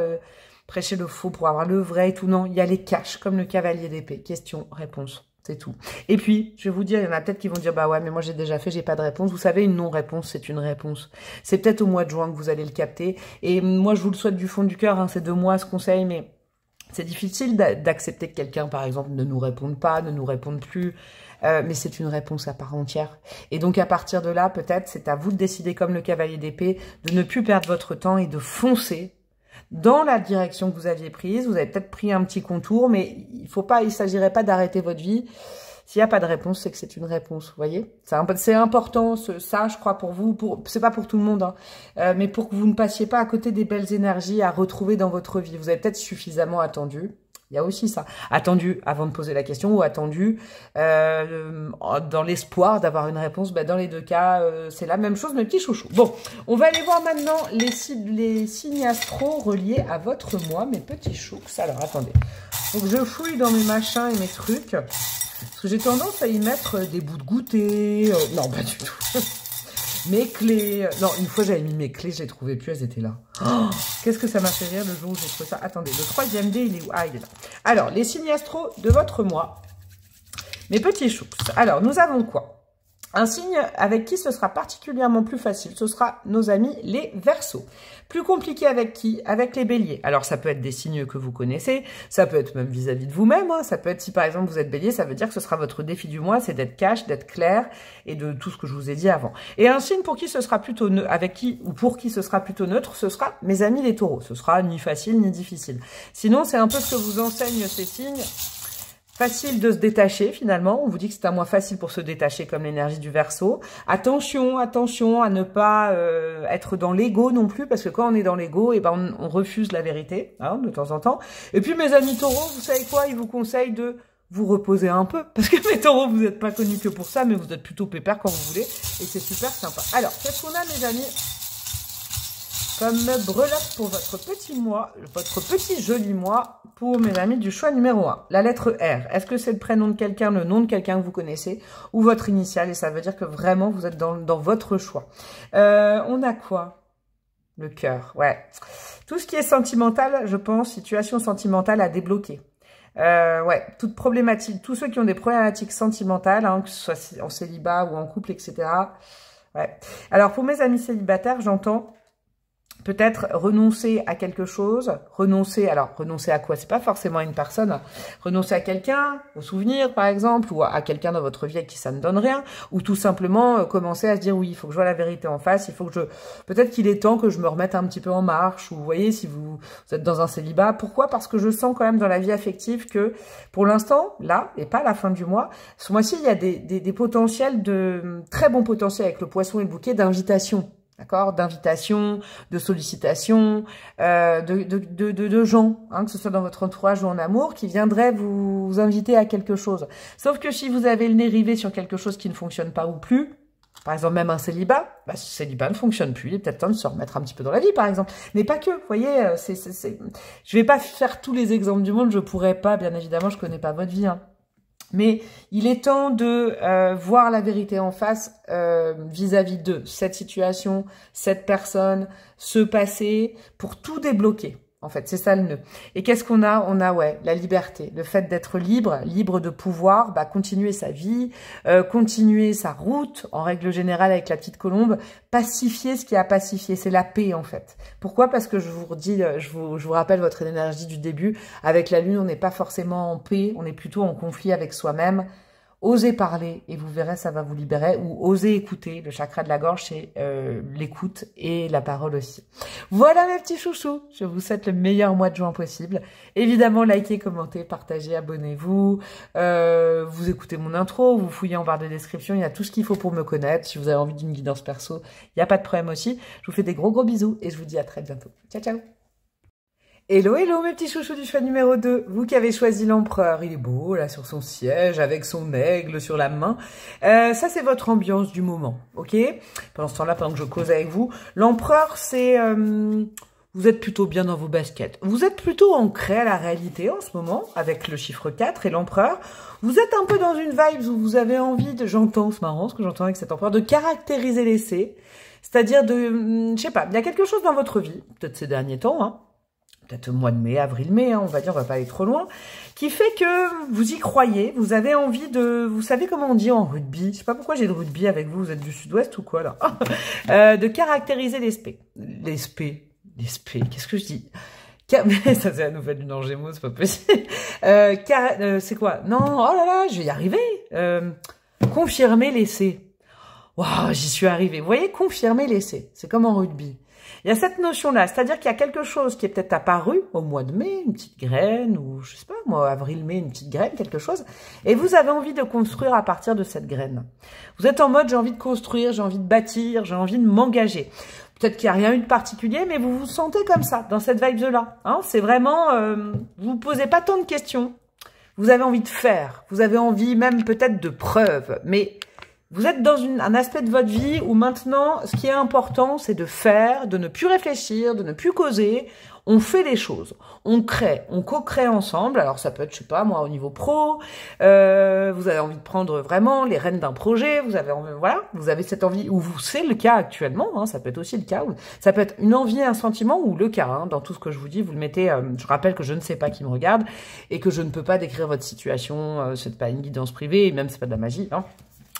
prêcher le faux pour avoir le vrai et tout. Non, y aller cash, comme le cavalier d'épée. Question, réponse, c'est tout. Et puis, je vais vous dire, il y en a peut-être qui vont dire, bah ouais, mais moi j'ai déjà fait, j'ai pas de réponse. Vous savez, une non-réponse, c'est une réponse. C'est peut-être au mois de juin que vous allez le capter. Et moi, je vous le souhaite du fond du cœur, hein, c'est de moi ce conseil, mais c'est difficile d'accepter que quelqu'un, par exemple, ne nous réponde pas, ne nous réponde plus. Mais c'est une réponse à part entière. Et donc, à partir de là, peut-être, c'est à vous de décider, comme le cavalier d'épée, de ne plus perdre votre temps et de foncer dans la direction que vous aviez prise. Vous avez peut-être pris un petit contour, mais il s'agirait pas d'arrêter votre vie. S'il n'y a pas de réponse, c'est que c'est une réponse, vous voyez. C'est important, ça, je crois, pour vous. C'est pas pour tout le monde, hein, mais pour que vous ne passiez pas à côté des belles énergies à retrouver dans votre vie. Vous avez peut-être suffisamment attendu. Il y a aussi ça. Attendu avant de poser la question ou attendu dans l'espoir d'avoir une réponse. Ben, dans les deux cas, c'est la même chose, mes petits chouchous. Bon, on va aller voir maintenant les signes astro reliés à votre mois, mes petits chouks. Alors, attendez. Donc, je fouille dans mes machins et mes trucs. Parce que j'ai tendance à y mettre des bouts de goûter. Non, pas du tout. Mes clés. Non, une fois j'avais mis mes clés, je les trouvais plus, elles étaient là. Oh, qu'est-ce que ça m'a fait rire le jour où j'ai trouvé ça. Attendez, le troisième dé, il est où? Ah, il est là. Alors, les signes astro de votre mois. Mes petits choux. Alors, nous avons quoi? Un signe avec qui ce sera particulièrement plus facile, ce sera nos amis les Verseaux. Plus compliqué avec qui? Avec les Béliers. Alors ça peut être des signes que vous connaissez, ça peut être même vis-à-vis de vous-même, hein. Ça peut être si par exemple vous êtes Bélier, ça veut dire que ce sera votre défi du mois, c'est d'être cash, d'être clair et de tout ce que je vous ai dit avant. Et un signe pour qui ce sera plutôt avec qui ou pour qui ce sera plutôt neutre, ce sera mes amis les Taureaux. Ce sera ni facile ni difficile. Sinon c'est un peu ce que vous enseignent ces signes. Facile de se détacher finalement, on vous dit que c'est un mois facile pour se détacher comme l'énergie du Verseau. Attention, attention à ne pas être dans l'ego non plus, parce que quand on est dans l'ego, eh ben on refuse la vérité, hein, de temps en temps. Et puis mes amis taureaux, vous savez quoi, ils vous conseillent de vous reposer un peu, parce que mes taureaux, vous n'êtes pas connus que pour ça, mais vous êtes plutôt pépère quand vous voulez, et c'est super sympa. Alors, qu'est-ce qu'on a mes amis comme breloque pour votre petit mois, votre petit joli mois, pour mes amis du choix numéro 1. La lettre R. Est-ce que c'est le prénom de quelqu'un, le nom de quelqu'un que vous connaissez, ou votre initiale? Et ça veut dire que vraiment, vous êtes dans votre choix. On a quoi? Le cœur, ouais. Tout ce qui est sentimental, je pense, situation sentimentale à débloquer. Ouais, toute problématique, tous ceux qui ont des problématiques sentimentales, hein, que ce soit en célibat ou en couple, etc. Ouais. Alors, pour mes amis célibataires, j'entends peut-être renoncer à quelque chose, renoncer à quoi? C'est pas forcément à une personne, renoncer à quelqu'un, au souvenir par exemple, ou à quelqu'un dans votre vie à qui ça ne donne rien, ou tout simplement commencer à se dire oui, il faut que je vois la vérité en face, il faut que peut-être qu'il est temps que je me remette un petit peu en marche, ou vous voyez, si vous êtes dans un célibat, pourquoi? Parce que je sens quand même dans la vie affective que pour l'instant, là, et pas à la fin du mois, ce mois-ci, il y a des potentiels très bons potentiels avec le poisson et le bouquet d'invitation. D'accord, d'invitation, de sollicitation, de gens, hein, que ce soit dans votre entourage ou en amour, qui viendraient vous inviter à quelque chose. Sauf que si vous avez le nez rivé sur quelque chose qui ne fonctionne pas ou plus, par exemple même un célibat, bah, ce célibat ne fonctionne plus, il est peut-être temps de se remettre un petit peu dans la vie par exemple. Mais pas que, vous voyez, je vais pas faire tous les exemples du monde, je pourrais pas, bien évidemment, je connais pas votre vie, hein. Mais il est temps de voir la vérité en face vis-à-vis de cette situation, cette personne, ce passé, pour tout débloquer. En fait, c'est ça le nœud. Et qu'est-ce qu'on a? On a, ouais, la liberté. Le fait d'être libre, libre de pouvoir, bah, continuer sa vie, continuer sa route, en règle générale avec la petite colombe, pacifier ce qui a pacifié. C'est la paix, en fait. Pourquoi? Parce que je vous redis, je vous rappelle votre énergie du début. Avec la lune, on n'est pas forcément en paix, on est plutôt en conflit avec soi-même. Osez parler et vous verrez, ça va vous libérer. Ou osez écouter. Le chakra de la gorge, c'est l'écoute et la parole aussi. Voilà mes petits chouchous. Je vous souhaite le meilleur mois de juin possible. Évidemment, likez, commentez, partagez, abonnez-vous. Vous écoutez mon intro, vous fouillez en barre de description. Il y a tout ce qu'il faut pour me connaître. Si vous avez envie d'une guidance perso, il n'y a pas de problème aussi. Je vous fais des gros bisous et je vous dis à très bientôt. Ciao, ciao. Hello, hello mes petits chouchous du choix numéro 2. Vous qui avez choisi l'empereur, il est beau là sur son siège avec son aigle sur la main. Ça c'est votre ambiance du moment, ok? Pendant ce temps-là, pendant que je cause avec vous, l'empereur c'est... vous êtes plutôt bien dans vos baskets. Vous êtes plutôt ancré à la réalité en ce moment avec le chiffre 4 et l'empereur. Vous êtes un peu dans une vibe où vous avez envie de... J'entends, c'est marrant ce que j'entends avec cet empereur, de caractériser l'essai. C'est-à-dire de... Je sais pas, il y a quelque chose dans votre vie, peut-être ces derniers temps, hein, peut-être au mois de mai, avril-mai, hein, on va dire, on va pas aller trop loin, qui fait que vous y croyez, vous avez envie de... Vous savez comment on dit en rugby? Je sais pas pourquoi j'ai le rugby avec vous, vous êtes du sud-ouest ou quoi, là? De caractériser l'esprit. L'esprit, qu'est-ce que je dis? Ça, c'est la nouvelle du non Gémeaux, c'est pas possible. C'est quoi? Non, oh là là, je vais y arriver. Confirmer l'essai. Waouh, j'y suis arrivée. Vous voyez, confirmer l'essai. C'est comme en rugby. Il y a cette notion-là, c'est-à-dire qu'il y a quelque chose qui est peut-être apparu au mois de mai, une petite graine, ou je sais pas, moi, avril-mai, une petite graine, quelque chose, et vous avez envie de construire à partir de cette graine. Vous êtes en mode, j'ai envie de construire, j'ai envie de bâtir, j'ai envie de m'engager. Peut-être qu'il n'y a rien eu de particulier, mais vous vous sentez comme ça, dans cette vibe-là. Hein, c'est vraiment, vous ne posez pas tant de questions. Vous avez envie de faire, vous avez envie même peut-être de preuves, mais vous êtes dans un aspect de votre vie où maintenant, ce qui est important, c'est de faire, de ne plus réfléchir, de ne plus causer. On fait les choses, on crée, on co-crée ensemble. Alors ça peut être, je sais pas moi, au niveau pro, vous avez envie de prendre vraiment les rênes d'un projet, vous avez envie, voilà, vous avez cette envie, ou c'est le cas actuellement, hein, ça peut être aussi le cas, ça peut être une envie, un sentiment, ou le cas, hein, dans tout ce que je vous dis, vous le mettez, je rappelle que je ne sais pas qui me regarde, et que je ne peux pas décrire votre situation, c'est pas une guidance privée, et même c'est pas de la magie, hein.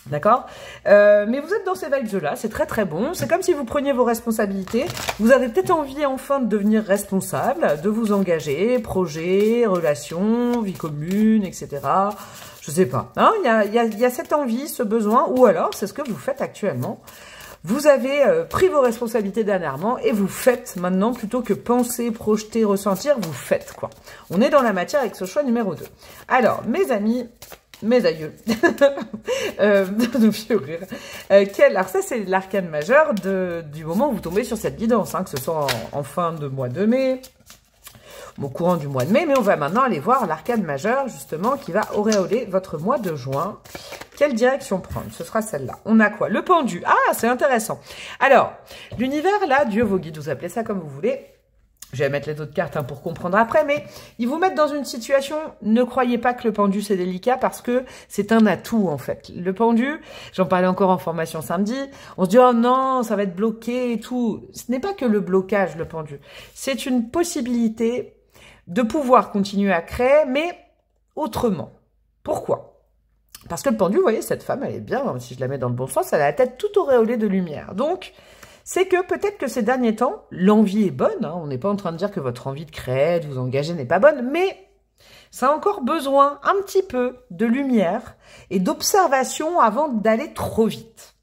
D'accord, mais vous êtes dans ces vibes-là, c'est très très bon. C'est comme si vous preniez vos responsabilités. Vous avez peut-être envie enfin de devenir responsable, de vous engager, projet, relations, vie commune, etc. Je sais pas. Hein, il y a cette envie, ce besoin, ou alors c'est ce que vous faites actuellement. Vous avez pris vos responsabilités dernièrement et vous faites maintenant plutôt que penser, projeter, ressentir, vous faites quoi. On est dans la matière avec ce choix numéro 2. Alors, mes amis... Mes aïeux, de vieux rire. Alors ça, c'est l'arcane majeur du moment où vous tombez sur cette guidance, hein, que ce soit en fin de mois de mai, au courant du mois de mai, mais on va maintenant aller voir l'arcane majeur, justement, qui va auréoler votre mois de juin. Quelle direction prendre? Ce sera celle-là. On a quoi? Le pendu. Ah, c'est intéressant. Alors, l'univers, là, Dieu, vos guides, vous appelez ça comme vous voulez. Je vais mettre les autres cartes hein, pour comprendre après, mais ils vous mettent dans une situation, ne croyez pas que le pendu c'est délicat parce que c'est un atout en fait. Le pendu, j'en parlais encore en formation samedi, on se dit oh non, ça va être bloqué et tout. Ce n'est pas que le blocage, le pendu. C'est une possibilité de pouvoir continuer à créer, mais autrement. Pourquoi? Parce que le pendu, vous voyez, cette femme, elle est bien, hein, si je la mets dans le bon sens, elle a la tête toute auréolée de lumière. Donc, c'est que peut-être que ces derniers temps, l'envie est bonne, hein, on n'est pas en train de dire que votre envie de créer, de vous engager n'est pas bonne, mais ça a encore besoin un petit peu de lumière et d'observation avant d'aller trop vite.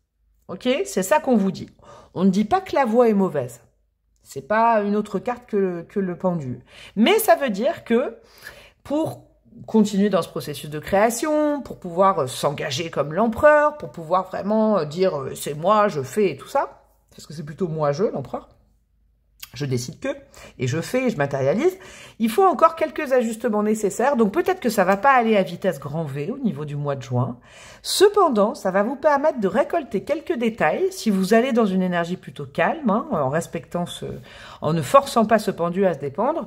Ok? C'est ça qu'on vous dit. On ne dit pas que la voie est mauvaise. C'est pas une autre carte que le pendu. Mais ça veut dire que pour continuer dans ce processus de création, pour pouvoir s'engager comme l'empereur, pour pouvoir vraiment dire c'est moi, je fais et tout ça, parce que c'est plutôt moi, l'empereur. Je décide que, et je fais, et je matérialise. Il faut encore quelques ajustements nécessaires. Donc peut-être que ça va pas aller à vitesse grand V au niveau du mois de juin. Cependant, ça va vous permettre de récolter quelques détails si vous allez dans une énergie plutôt calme, hein, en respectant en ne forçant pas ce pendu à se dépendre.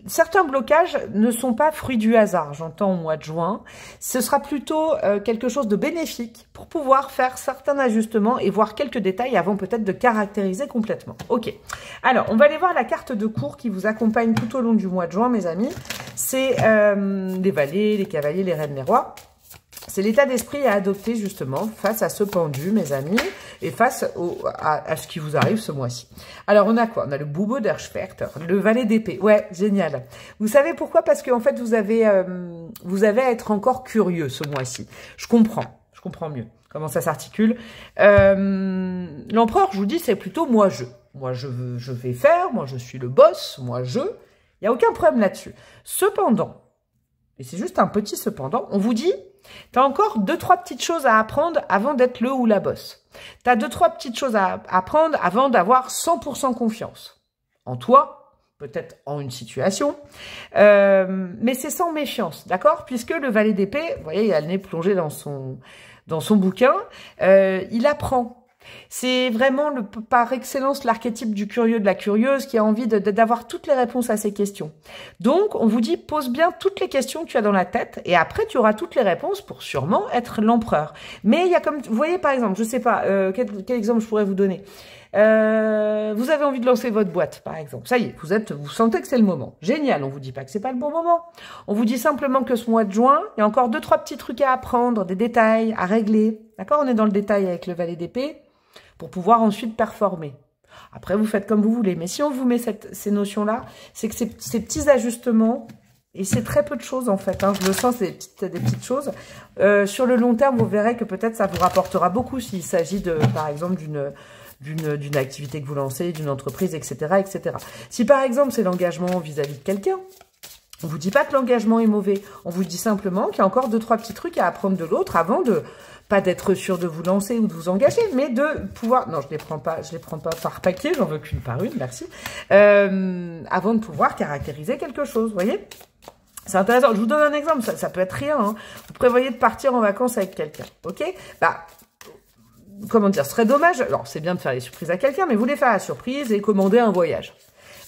Certains blocages ne sont pas fruits du hasard, j'entends au mois de juin. Ce sera plutôt quelque chose de bénéfique pour pouvoir faire certains ajustements et voir quelques détails avant peut-être de caractériser complètement. Ok. Alors, on va aller voir la carte de cours qui vous accompagne tout au long du mois de juin, mes amis. C'est les valets, les cavaliers, les reines, les rois. C'est l'état d'esprit à adopter justement face à ce pendu, mes amis, et face à ce qui vous arrive ce mois-ci. Alors, on a quoi? On a le Bubo der Schwerter, le valet d'épée. Ouais, génial. Vous savez pourquoi? Parce qu'en fait, vous avez à être encore curieux ce mois-ci. Je comprends mieux comment ça s'articule. L'empereur, je vous dis, c'est plutôt moi-je. Moi, je vais faire, moi, je suis le boss, moi, il n'y a aucun problème là-dessus. Cependant, et c'est juste un petit cependant, on vous dit, tu as encore 2-3 petites choses à apprendre avant d'être le ou la boss. Tu as 2-3 petites choses à apprendre avant d'avoir 100% confiance en toi, peut-être en une situation, mais c'est sans méfiance, d'accord? Puisque le valet d'épée, vous voyez, il a le nez plongé dans son bouquin, il apprend. C'est vraiment par excellence l'archétype du curieux, de la curieuse qui a envie d'avoir toutes les réponses à ces questions. Donc, on vous dit, pose bien toutes les questions que tu as dans la tête et après, tu auras toutes les réponses pour sûrement être l'empereur. Mais il y a comme, vous voyez par exemple, je sais pas, quel exemple je pourrais vous donner. Vous avez envie de lancer votre boîte, par exemple. Ça y est, vous sentez que c'est le moment. Génial, on vous dit pas que c'est pas le bon moment. On vous dit simplement que ce mois de juin, il y a encore 2-3 petits trucs à apprendre, des détails à régler. D'accord? On est dans le détail avec le valet d'épée pour pouvoir ensuite performer. Après, vous faites comme vous voulez. Mais si on vous met ces notions-là, c'est que ces petits ajustements, et c'est très peu de choses en fait, hein, je le sens, c'est des petites choses. Sur le long terme, vous verrez que peut-être ça vous rapportera beaucoup s'il s'agit par exemple, d'une activité que vous lancez, d'une entreprise, etc., etc. Si par exemple c'est l'engagement vis-à-vis de quelqu'un, on vous dit pas que l'engagement est mauvais. On vous dit simplement qu'il y a encore 2-3 petits trucs à apprendre de l'autre avant de, pas d'être sûr de vous lancer ou de vous engager, mais de pouvoir, non, je les prends pas par paquet, j'en veux qu'une par une, merci, avant de pouvoir caractériser quelque chose, vous voyez? C'est intéressant. Je vous donne un exemple, ça peut être rien, hein. Vous prévoyez de partir en vacances avec quelqu'un, ok? Bah, comment dire, ce serait dommage, alors c'est bien de faire les surprises à quelqu'un, mais vous voulez faire la surprise et commander un voyage.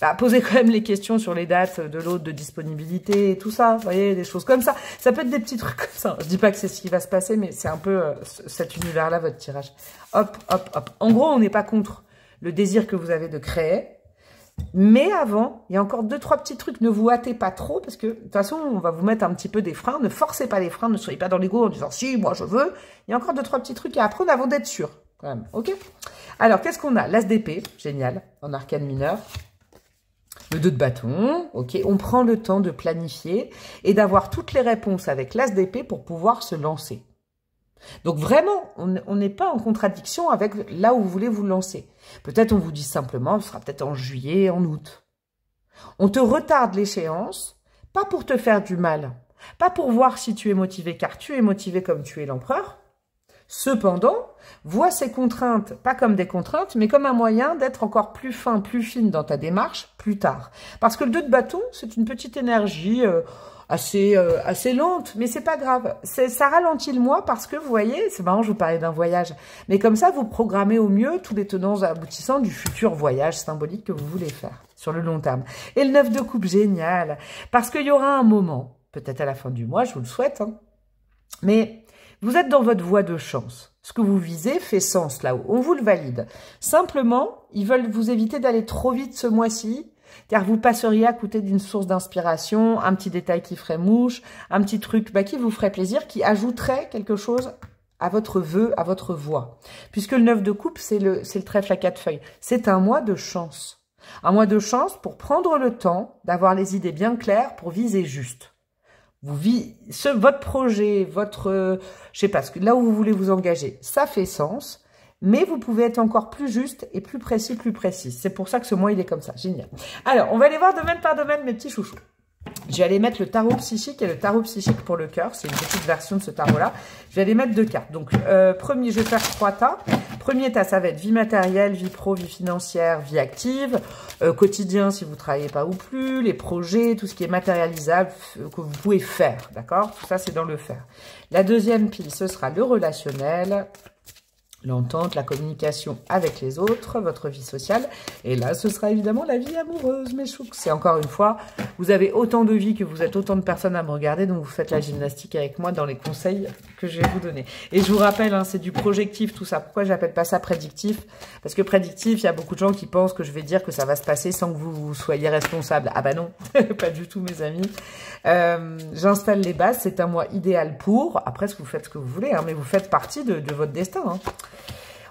Bah, posez quand même les questions sur les dates de l'autre, de disponibilité et tout ça, vous voyez, des choses comme ça. Ça peut être des petits trucs comme ça. Je dis pas que c'est ce qui va se passer, mais c'est un peu cet univers-là, votre tirage. Hop, hop, hop. En gros, on n'est pas contre le désir que vous avez de créer, mais avant, il y a encore 2-3 petits trucs. Ne vous hâtez pas trop, parce que de toute façon, on va vous mettre un petit peu des freins. Ne forcez pas les freins, ne soyez pas dans l'ego en disant « si, moi je veux ». Il y a encore 2-3 petits trucs à apprendre avant d'être sûr, quand même, ok? Alors, qu'est-ce qu'on a? L'as d'épée, génial, en arcane mineur. Le 2 de bâton, ok, on prend le temps de planifier et d'avoir toutes les réponses avec l'as d'épée pour pouvoir se lancer. Donc vraiment, on n'est pas en contradiction avec là où vous voulez vous lancer. Peut-être on vous dit simplement, ce sera peut-être en juillet, en août. On te retarde l'échéance, pas pour te faire du mal, pas pour voir si tu es motivé, car tu es motivé comme tu es l'empereur. Cependant, vois ces contraintes, pas comme des contraintes, mais comme un moyen d'être encore plus fin, plus fine dans ta démarche plus tard. Parce que le 2 de bâton, c'est une petite énergie assez lente, mais c'est pas grave. Ça ralentit le moi parce que, vous voyez, c'est marrant, je vous parlais d'un voyage, mais comme ça, vous programmez au mieux tous les tenants aboutissants du futur voyage symbolique que vous voulez faire sur le long terme. Et le 9 de coupe, génial, parce qu'il y aura un moment, peut-être à la fin du mois, je vous le souhaite, hein, mais vous êtes dans votre voie de chance. Ce que vous visez fait sens là-haut. On vous le valide. Simplement, ils veulent vous éviter d'aller trop vite ce mois-ci, car vous passeriez à côté d'une source d'inspiration, un petit détail qui ferait mouche, un petit truc qui vous ferait plaisir, qui ajouterait quelque chose à votre vœu, à votre voie. Puisque le 9 de coupe, c'est le trèfle à 4 feuilles. C'est un mois de chance. Un mois de chance pour prendre le temps d'avoir les idées bien claires pour viser juste. Votre projet, je sais pas, là où vous voulez vous engager, ça fait sens, mais vous pouvez être encore plus juste et plus précis, plus précise. C'est pour ça que ce mois, il est comme ça. Génial. Alors, on va aller voir domaine par domaine, mes petits chouchous. Je vais aller mettre le tarot psychique et le tarot psychique pour le cœur. C'est une petite version de ce tarot-là. Je vais aller mettre 2 cartes. Donc, premier, je vais faire 3 tas. Premier tas, ça va être vie matérielle, vie pro, vie financière, vie active, quotidien si vous ne travaillez pas ou plus, les projets, tout ce qui est matérialisable que vous pouvez faire, d'accord? Tout ça, c'est dans le faire. La deuxième pile, ce sera le relationnel, l'entente, la communication avec les autres, votre vie sociale. Et là, ce sera évidemment la vie amoureuse, mes chouks. C'est encore une fois, vous avez autant de vie que vous êtes autant de personnes à me regarder, donc vous faites la gymnastique avec moi dans les conseils que je vais vous donner. Et je vous rappelle, hein, c'est du projectif, tout ça. Pourquoi j'appelle pas ça prédictif? Parce que prédictif, il y a beaucoup de gens qui pensent que je vais dire que ça va se passer sans que vous soyez responsable. Ah bah non, pas du tout, mes amis. J'installe les bases, c'est un mois idéal pour, après vous faites ce que vous voulez, hein, mais vous faites partie de votre destin. Hein.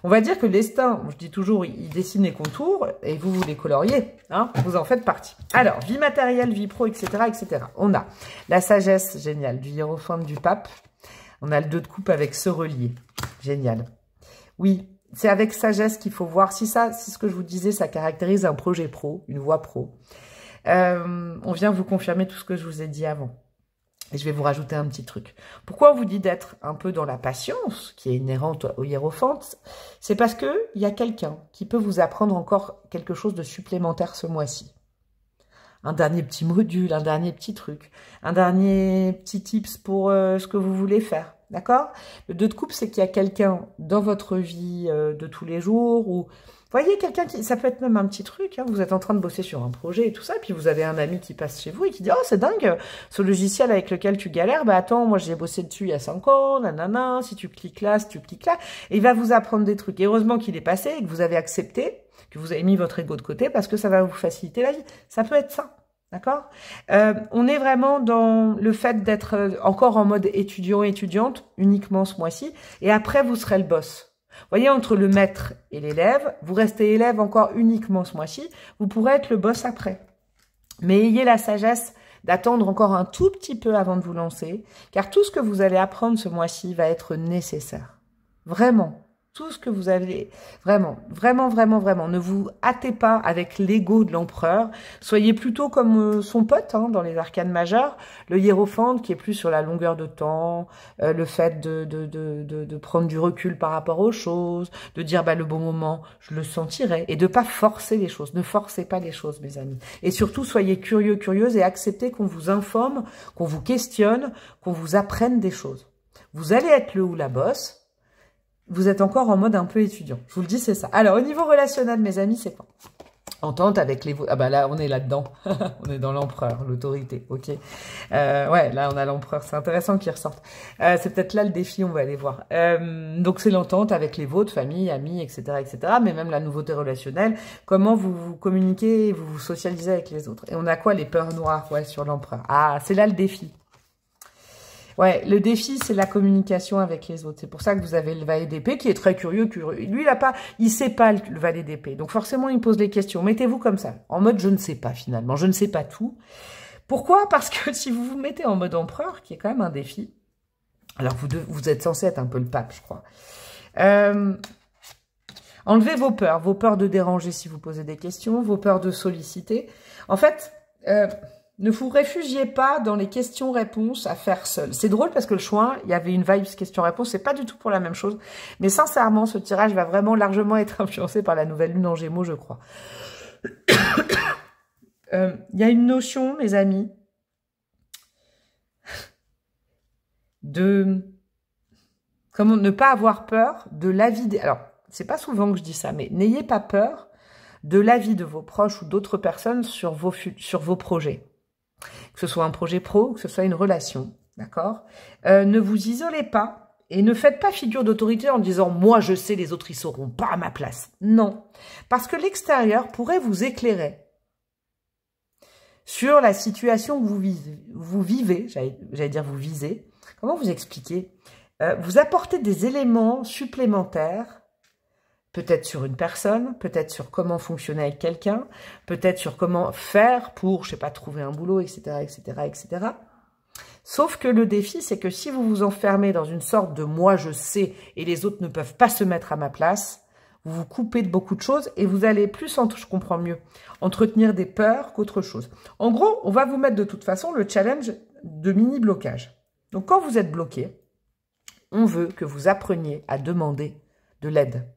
On va dire que le destin, je dis toujours, il dessine les contours et vous les coloriez, hein, vous en faites partie. Alors, vie matérielle, vie pro, etc., etc. On a la sagesse, génial, du hiérophant du pape. On a le 2 de coupe avec ce relier, génial. Oui, c'est avec sagesse qu'il faut voir si ce que je vous disais, ça caractérise un projet pro, une voie pro. On vient vous confirmer tout ce que je vous ai dit avant. Et je vais vous rajouter un petit truc. Pourquoi on vous dit d'être un peu dans la patience, qui est inhérente au hiérophante? C'est parce qu'il y a quelqu'un qui peut vous apprendre encore quelque chose de supplémentaire ce mois-ci. Un dernier petit module, un dernier petit truc, un dernier petit tips pour ce que vous voulez faire. D'accord? Le 2 de coupe, c'est qu'il y a quelqu'un dans votre vie de tous les jours ou... Vous voyez, quelqu'un qui, ça peut être même un petit truc, hein, vous êtes en train de bosser sur un projet et tout ça, puis vous avez un ami qui passe chez vous et qui dit « Oh, c'est dingue, ce logiciel avec lequel tu galères, bah attends, moi j'ai bossé dessus il y a 5 ans, nanana, si tu cliques là, si tu cliques là. » Et il va vous apprendre des trucs. Et heureusement qu'il est passé et que vous avez accepté, que vous avez mis votre ego de côté parce que ça va vous faciliter la vie. Ça peut être ça, d'accord? On est vraiment dans le fait d'être encore en mode étudiant-étudiante uniquement ce mois-ci, et après vous serez le boss. Vous voyez, entre le maître et l'élève, vous restez élève encore uniquement ce mois-ci, vous pourrez être le boss après. Mais ayez la sagesse d'attendre encore un tout petit peu avant de vous lancer, car tout ce que vous allez apprendre ce mois-ci va être nécessaire. Vraiment. tout ce que vous avez. Vraiment, vraiment, vraiment, vraiment. Ne vous hâtez pas avec l'ego de l'empereur. Soyez plutôt comme son pote hein, dans les arcanes majeures, le hiérophante qui est plus sur la longueur de temps, le fait de prendre du recul par rapport aux choses, de dire bah, le bon moment, je le sentirai, et de pas forcer les choses. Ne forcez pas les choses, mes amis. Et surtout, soyez curieux, curieuse et acceptez qu'on vous informe, qu'on vous questionne, qu'on vous apprenne des choses. Vous allez être le ou la boss. Vous êtes encore en mode un peu étudiant. Je vous le dis, c'est ça. Alors, au niveau relationnel, mes amis, c'est quoi? Entente avec les... Ah bah là, on est là-dedans. On est dans l'empereur, l'autorité, ok. Ouais, là, on a l'empereur. C'est intéressant qu'il ressorte. C'est peut-être là le défi, on va aller voir. Donc, c'est l'entente avec les vôtres, famille, amis, etc., etc. Mais même la nouveauté relationnelle. Comment vous vous communiquez, vous vous socialisez avec les autres. Et on a quoi? Les peurs noires, ouais, sur l'empereur. Ah, c'est là le défi. Ouais, le défi, c'est la communication avec les autres. C'est pour ça que vous avez le valet d'épée qui est très curieux. Lui, il sait pas le valet d'épée. Donc forcément, il pose des questions. Mettez-vous comme ça, en mode je ne sais pas finalement. Je ne sais pas tout. Pourquoi? Parce que si vous vous mettez en mode empereur, qui est quand même un défi, alors vous êtes censé être un peu le pape, je crois. Enlevez vos peurs de déranger si vous posez des questions, vos peurs de solliciter. En fait... ne vous réfugiez pas dans les questions-réponses à faire seul. C'est drôle parce que le choix, il y avait une vibe question-réponse, c'est pas du tout pour la même chose. Mais sincèrement, ce tirage va vraiment largement être influencé par la nouvelle lune en Gémeaux, je crois. Il y a une notion, mes amis, de comment ne pas avoir peur de l'avis des... Alors, c'est pas souvent que je dis ça, mais n'ayez pas peur de l'avis de vos proches ou d'autres personnes sur vos projets. Que ce soit un projet pro ou que ce soit une relation, d'accord? Ne vous isolez pas et ne faites pas figure d'autorité en disant « moi je sais, les autres ils sauront pas à ma place ». Non, parce que l'extérieur pourrait vous éclairer sur la situation que vous vivez, j'allais dire vous visez. Comment vous expliquer? Vous apportez des éléments supplémentaires, peut-être sur une personne, peut-être sur comment fonctionner avec quelqu'un, peut-être sur comment faire pour, je sais pas, trouver un boulot, etc., etc., etc. Sauf que le défi, c'est que si vous vous enfermez dans une sorte de « moi, je sais » et les autres ne peuvent pas se mettre à ma place, vous vous coupez de beaucoup de choses et vous allez plus, je comprends mieux, entretenir des peurs qu'autre chose. En gros, on va vous mettre de toute façon le challenge de mini-blocage. Donc, quand vous êtes bloqué, on veut que vous appreniez à demander de l'aide.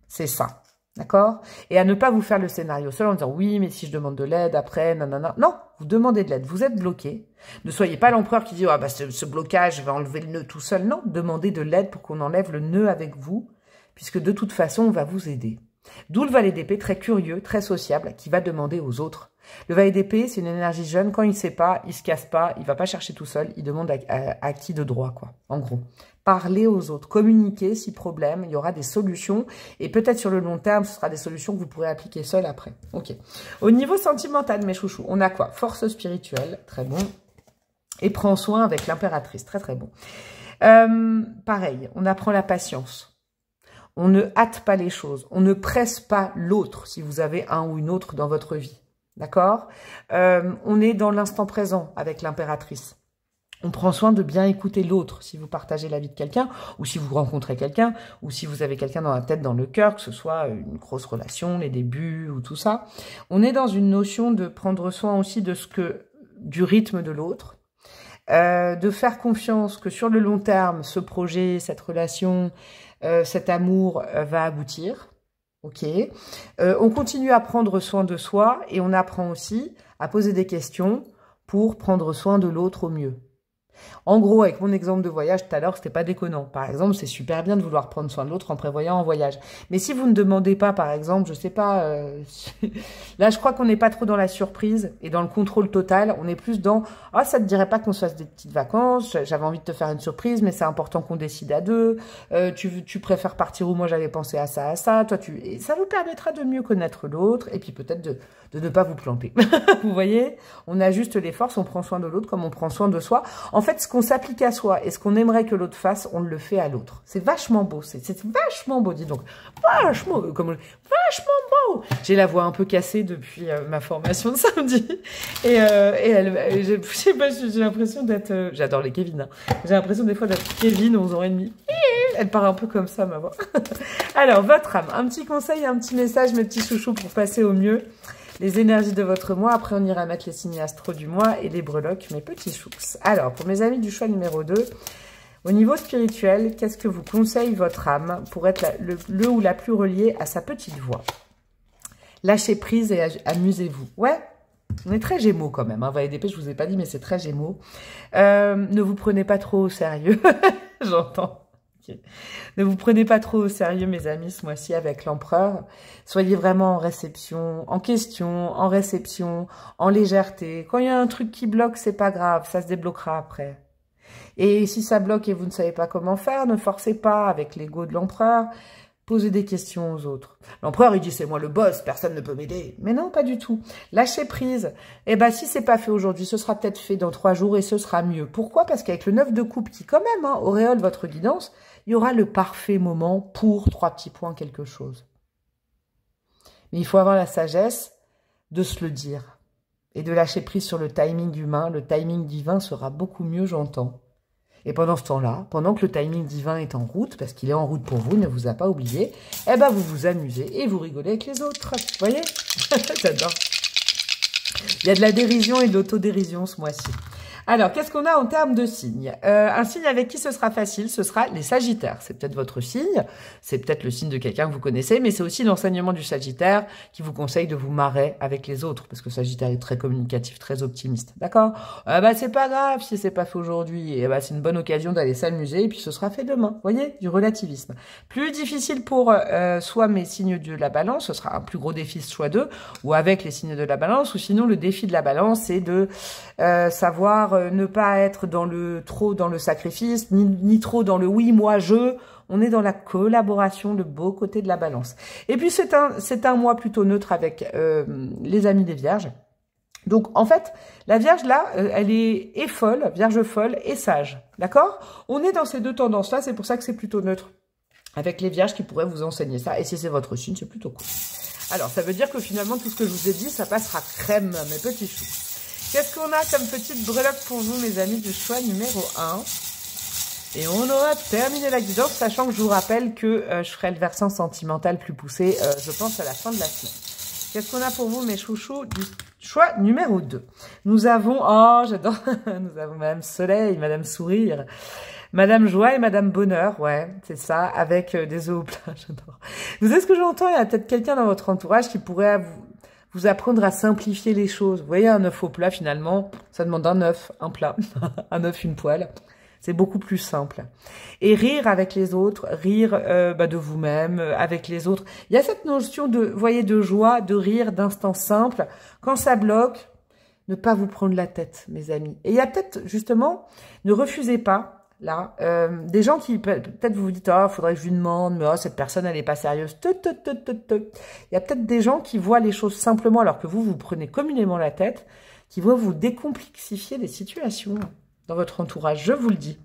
C'est ça, d'accord? Et à ne pas vous faire le scénario seul en disant « oui, mais si je demande de l'aide, après, nanana ». Non, vous demandez de l'aide, vous êtes bloqué. Ne soyez pas l'empereur qui dit « ah bah ce blocage, je vais enlever le nœud tout seul ». Non, demandez de l'aide pour qu'on enlève le nœud avec vous, puisque de toute façon, on va vous aider. D'où le valet d'épée, très curieux, très sociable, qui va demander aux autres. Le valet d'épée, c'est une énergie jeune. Quand il ne sait pas, il se casse pas, il va pas chercher tout seul, il demande à qui de droit, quoi, en gros. Parlez aux autres, communiquez si problème, il y aura des solutions. Et peut-être sur le long terme, ce sera des solutions que vous pourrez appliquer seul après. Ok. Au niveau sentimental, mes chouchous, on a quoi? Force spirituelle, très bon. Et prends soin avec l'impératrice, très très bon. Pareil, on apprend la patience. On ne hâte pas les choses. On ne presse pas l'autre si vous avez un ou une autre dans votre vie. D'accord? On est dans l'instant présent avec l'impératrice. On prend soin de bien écouter l'autre si vous partagez la vie de quelqu'un ou si vous rencontrez quelqu'un ou si vous avez quelqu'un dans la tête, dans le cœur, que ce soit une grosse relation, les débuts ou tout ça. On est dans une notion de prendre soin aussi de du rythme de l'autre, de faire confiance que sur le long terme, ce projet, cette relation, cet amour va aboutir. Ok. On continue à prendre soin de soi et on apprend aussi à poser des questions pour prendre soin de l'autre au mieux. En gros, avec mon exemple de voyage tout à l'heure, c'était pas déconnant. Par exemple, c'est super bien de vouloir prendre soin de l'autre en prévoyant un voyage. Mais si vous ne demandez pas, par exemple, je sais pas, là, je crois qu'on n'est pas trop dans la surprise et dans le contrôle total. On est plus dans, ah, ça te dirait pas qu'on se fasse des petites vacances. J'avais envie de te faire une surprise, mais c'est important qu'on décide à deux. Tu préfères partir où moi j'avais pensé à ça, à ça. Toi, et ça vous permettra de mieux connaître l'autre et puis peut-être de ne pas vous planter. Vous voyez, on ajuste les forces, on prend soin de l'autre comme on prend soin de soi. En fait, ce qu'on s'applique à soi et ce qu'on aimerait que l'autre fasse, on le fait à l'autre. C'est vachement beau, c'est vachement beau, dis donc. Vachement beau. J'ai la voix un peu cassée depuis ma formation de samedi. Et je sais pas, j'ai l'impression d'être... j'adore les Kevin. Hein. J'ai l'impression des fois d'être Kevin 11 ans et demi. Elle part un peu comme ça, ma voix. Alors, votre âme, un petit conseil, un petit message, mes petits chouchous, pour passer au mieux les énergies de votre mois. Après, on ira mettre les signes astro du mois et les breloques, mes petits choux. Alors, pour mes amis du choix numéro 2, au niveau spirituel, qu'est-ce que vous conseille votre âme pour être le ou la plus reliée à sa petite voix? Lâchez prise et amusez-vous. Ouais, on est très gémeaux quand même. Hein. Valet d'épée, je vous ai pas dit, mais c'est très gémeaux. Ne vous prenez pas trop au sérieux. J'entends. Okay. Ne vous prenez pas trop au sérieux, mes amis, ce mois-ci avec l'empereur. Soyez vraiment en réception, en question, en réception, en légèreté. Quand il y a un truc qui bloque, c'est pas grave, ça se débloquera après. Et si ça bloque et vous ne savez pas comment faire, ne forcez pas avec l'ego de l'empereur. Posez des questions aux autres. L'empereur, il dit, c'est moi le boss, personne ne peut m'aider. Mais non, pas du tout. Lâchez prise. Eh ben, si c'est pas fait aujourd'hui, ce sera peut-être fait dans 3 jours et ce sera mieux. Pourquoi? Parce qu'avec le 9 de coupe qui, quand même, hein, auréole votre guidance, il y aura le parfait moment pour 3 petits points quelque chose. Mais il faut avoir la sagesse de se le dire et de lâcher prise sur le timing humain. Le timing divin sera beaucoup mieux, j'entends. Et pendant ce temps-là, pendant que le timing divin est en route, parce qu'il est en route pour vous, il ne vous a pas oublié, eh ben vous vous amusez et vous rigolez avec les autres. Vous voyez? J'adore. Il y a de la dérision et de l'autodérision ce mois-ci. Alors, qu'est-ce qu'on a en termes de signes? Un signe avec qui ce sera facile, ce sera les Sagittaires. C'est peut-être votre signe, c'est peut-être le signe de quelqu'un que vous connaissez, mais c'est aussi l'enseignement du Sagittaire qui vous conseille de vous marrer avec les autres, parce que Sagittaire est très communicatif, très optimiste, d'accord? Bah c'est pas grave si c'est pas fait aujourd'hui, et bah c'est une bonne occasion d'aller s'amuser, et puis ce sera fait demain, vous voyez? Du relativisme. Plus difficile pour soit mes signes de la Balance, ce sera un plus gros défi soit 2, ou avec les signes de la Balance, ou sinon le défi de la Balance, c'est de savoir ne pas être trop dans le sacrifice, ni trop dans le oui, moi, je. On est dans la collaboration, le beau côté de la Balance. Et puis, c'est un mois plutôt neutre avec les amis des Vierges. Donc, en fait, la Vierge, là, elle est folle, Vierge folle et sage. D'accord? On est dans ces deux tendances-là, c'est pour ça que c'est plutôt neutre. Avec les Vierges qui pourraient vous enseigner ça. Et si c'est votre signe, c'est plutôt cool. Alors, ça veut dire que finalement, tout ce que je vous ai dit, ça passera crème, mes petits choux. Qu'est-ce qu'on a comme petite breloque pour vous, mes amis du choix numéro 1? Et on aura terminé la guidance, sachant que je vous rappelle que je ferai le versant sentimental plus poussé, je pense, à la fin de la semaine. Qu'est-ce qu'on a pour vous, mes chouchous, du choix numéro 2? Nous avons, oh, j'adore, nous avons Madame Soleil, Madame Sourire, Madame Joie et Madame Bonheur, ouais, c'est ça, avec des œufs au plat, j'adore. Vous savez ce que j'entends? Il y a peut-être quelqu'un dans votre entourage qui pourrait vous apprendre à simplifier les choses. Vous voyez, un œuf au plat, finalement, ça demande un œuf, un plat, un œuf, une poêle. C'est beaucoup plus simple. Et rire avec les autres, rire de vous-même, avec les autres. Il y a cette notion de, vous voyez, de joie, de rire, d'instant simple. Quand ça bloque, ne pas vous prendre la tête, mes amis. Et il y a peut-être, justement, ne refusez pas, là, des gens qui, peut-être vous vous dites, oh, faudrait que je lui demande, mais oh, cette personne, elle n'est pas sérieuse. Il y a peut-être des gens qui voient les choses simplement, alors que vous prenez communément la tête, qui vont vous décomplexifier les situations dans votre entourage, je vous le dis.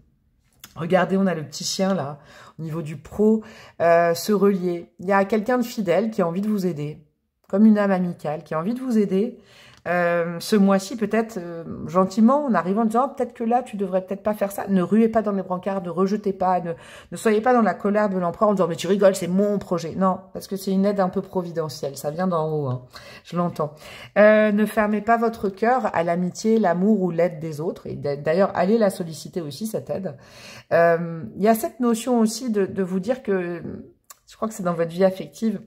Regardez, on a le petit chien, là, au niveau du pro, se relier. Il y a quelqu'un de fidèle qui a envie de vous aider, comme une âme amicale, qui a envie de vous aider. Ce mois-ci, peut-être gentiment, en arrivant en disant oh, peut-être que là, tu devrais peut-être pas faire ça. Ne ruez pas dans les brancards, ne rejetez pas, ne soyez pas dans la colère de l'empereur en disant mais tu rigoles, c'est mon projet. Non, parce que c'est une aide un peu providentielle, ça vient d'en haut, hein. Je l'entends. Ne fermez pas votre cœur à l'amitié, l'amour ou l'aide des autres. Et d'ailleurs, allez la solliciter aussi, cette aide. Il y a cette notion aussi de vous dire que, je crois que c'est dans votre vie affective,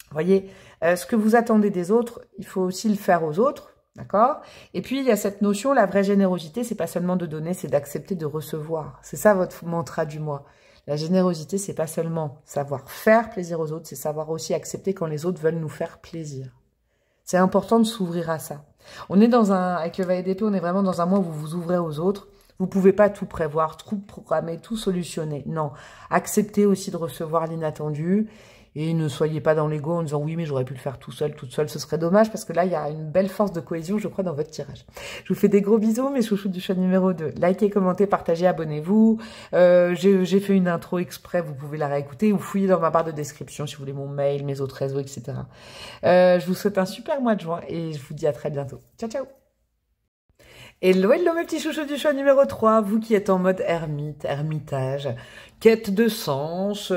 vous voyez, ce que vous attendez des autres, il faut aussi le faire aux autres, d'accord? Et puis, il y a cette notion, la vraie générosité, c'est pas seulement de donner, c'est d'accepter de recevoir. C'est ça votre mantra du mois. La générosité, c'est pas seulement savoir faire plaisir aux autres, c'est savoir aussi accepter quand les autres veulent nous faire plaisir. C'est important de s'ouvrir à ça. On est avec le Valet d'épée, on est vraiment dans un mois où vous vous ouvrez aux autres. Vous pouvez pas tout prévoir, tout programmer, tout solutionner. Non. Acceptez aussi de recevoir l'inattendu. Et ne soyez pas dans l'ego en disant oui, mais j'aurais pu le faire tout seul, toute seule. Ce serait dommage parce que là, il y a une belle force de cohésion, je crois, dans votre tirage. Je vous fais des gros bisous, mes chouchous du choix numéro 2. Likez, commentez, partagez, abonnez-vous. J'ai fait une intro exprès, vous pouvez la réécouter ou fouiller dans ma barre de description si vous voulez mon mail, mes autres réseaux, etc. Je vous souhaite un super mois de juin et je vous dis à très bientôt. Ciao, ciao! Hello, hello mes petits chouchous du choix numéro 3, vous qui êtes en mode ermite, ermitage, quête de sens,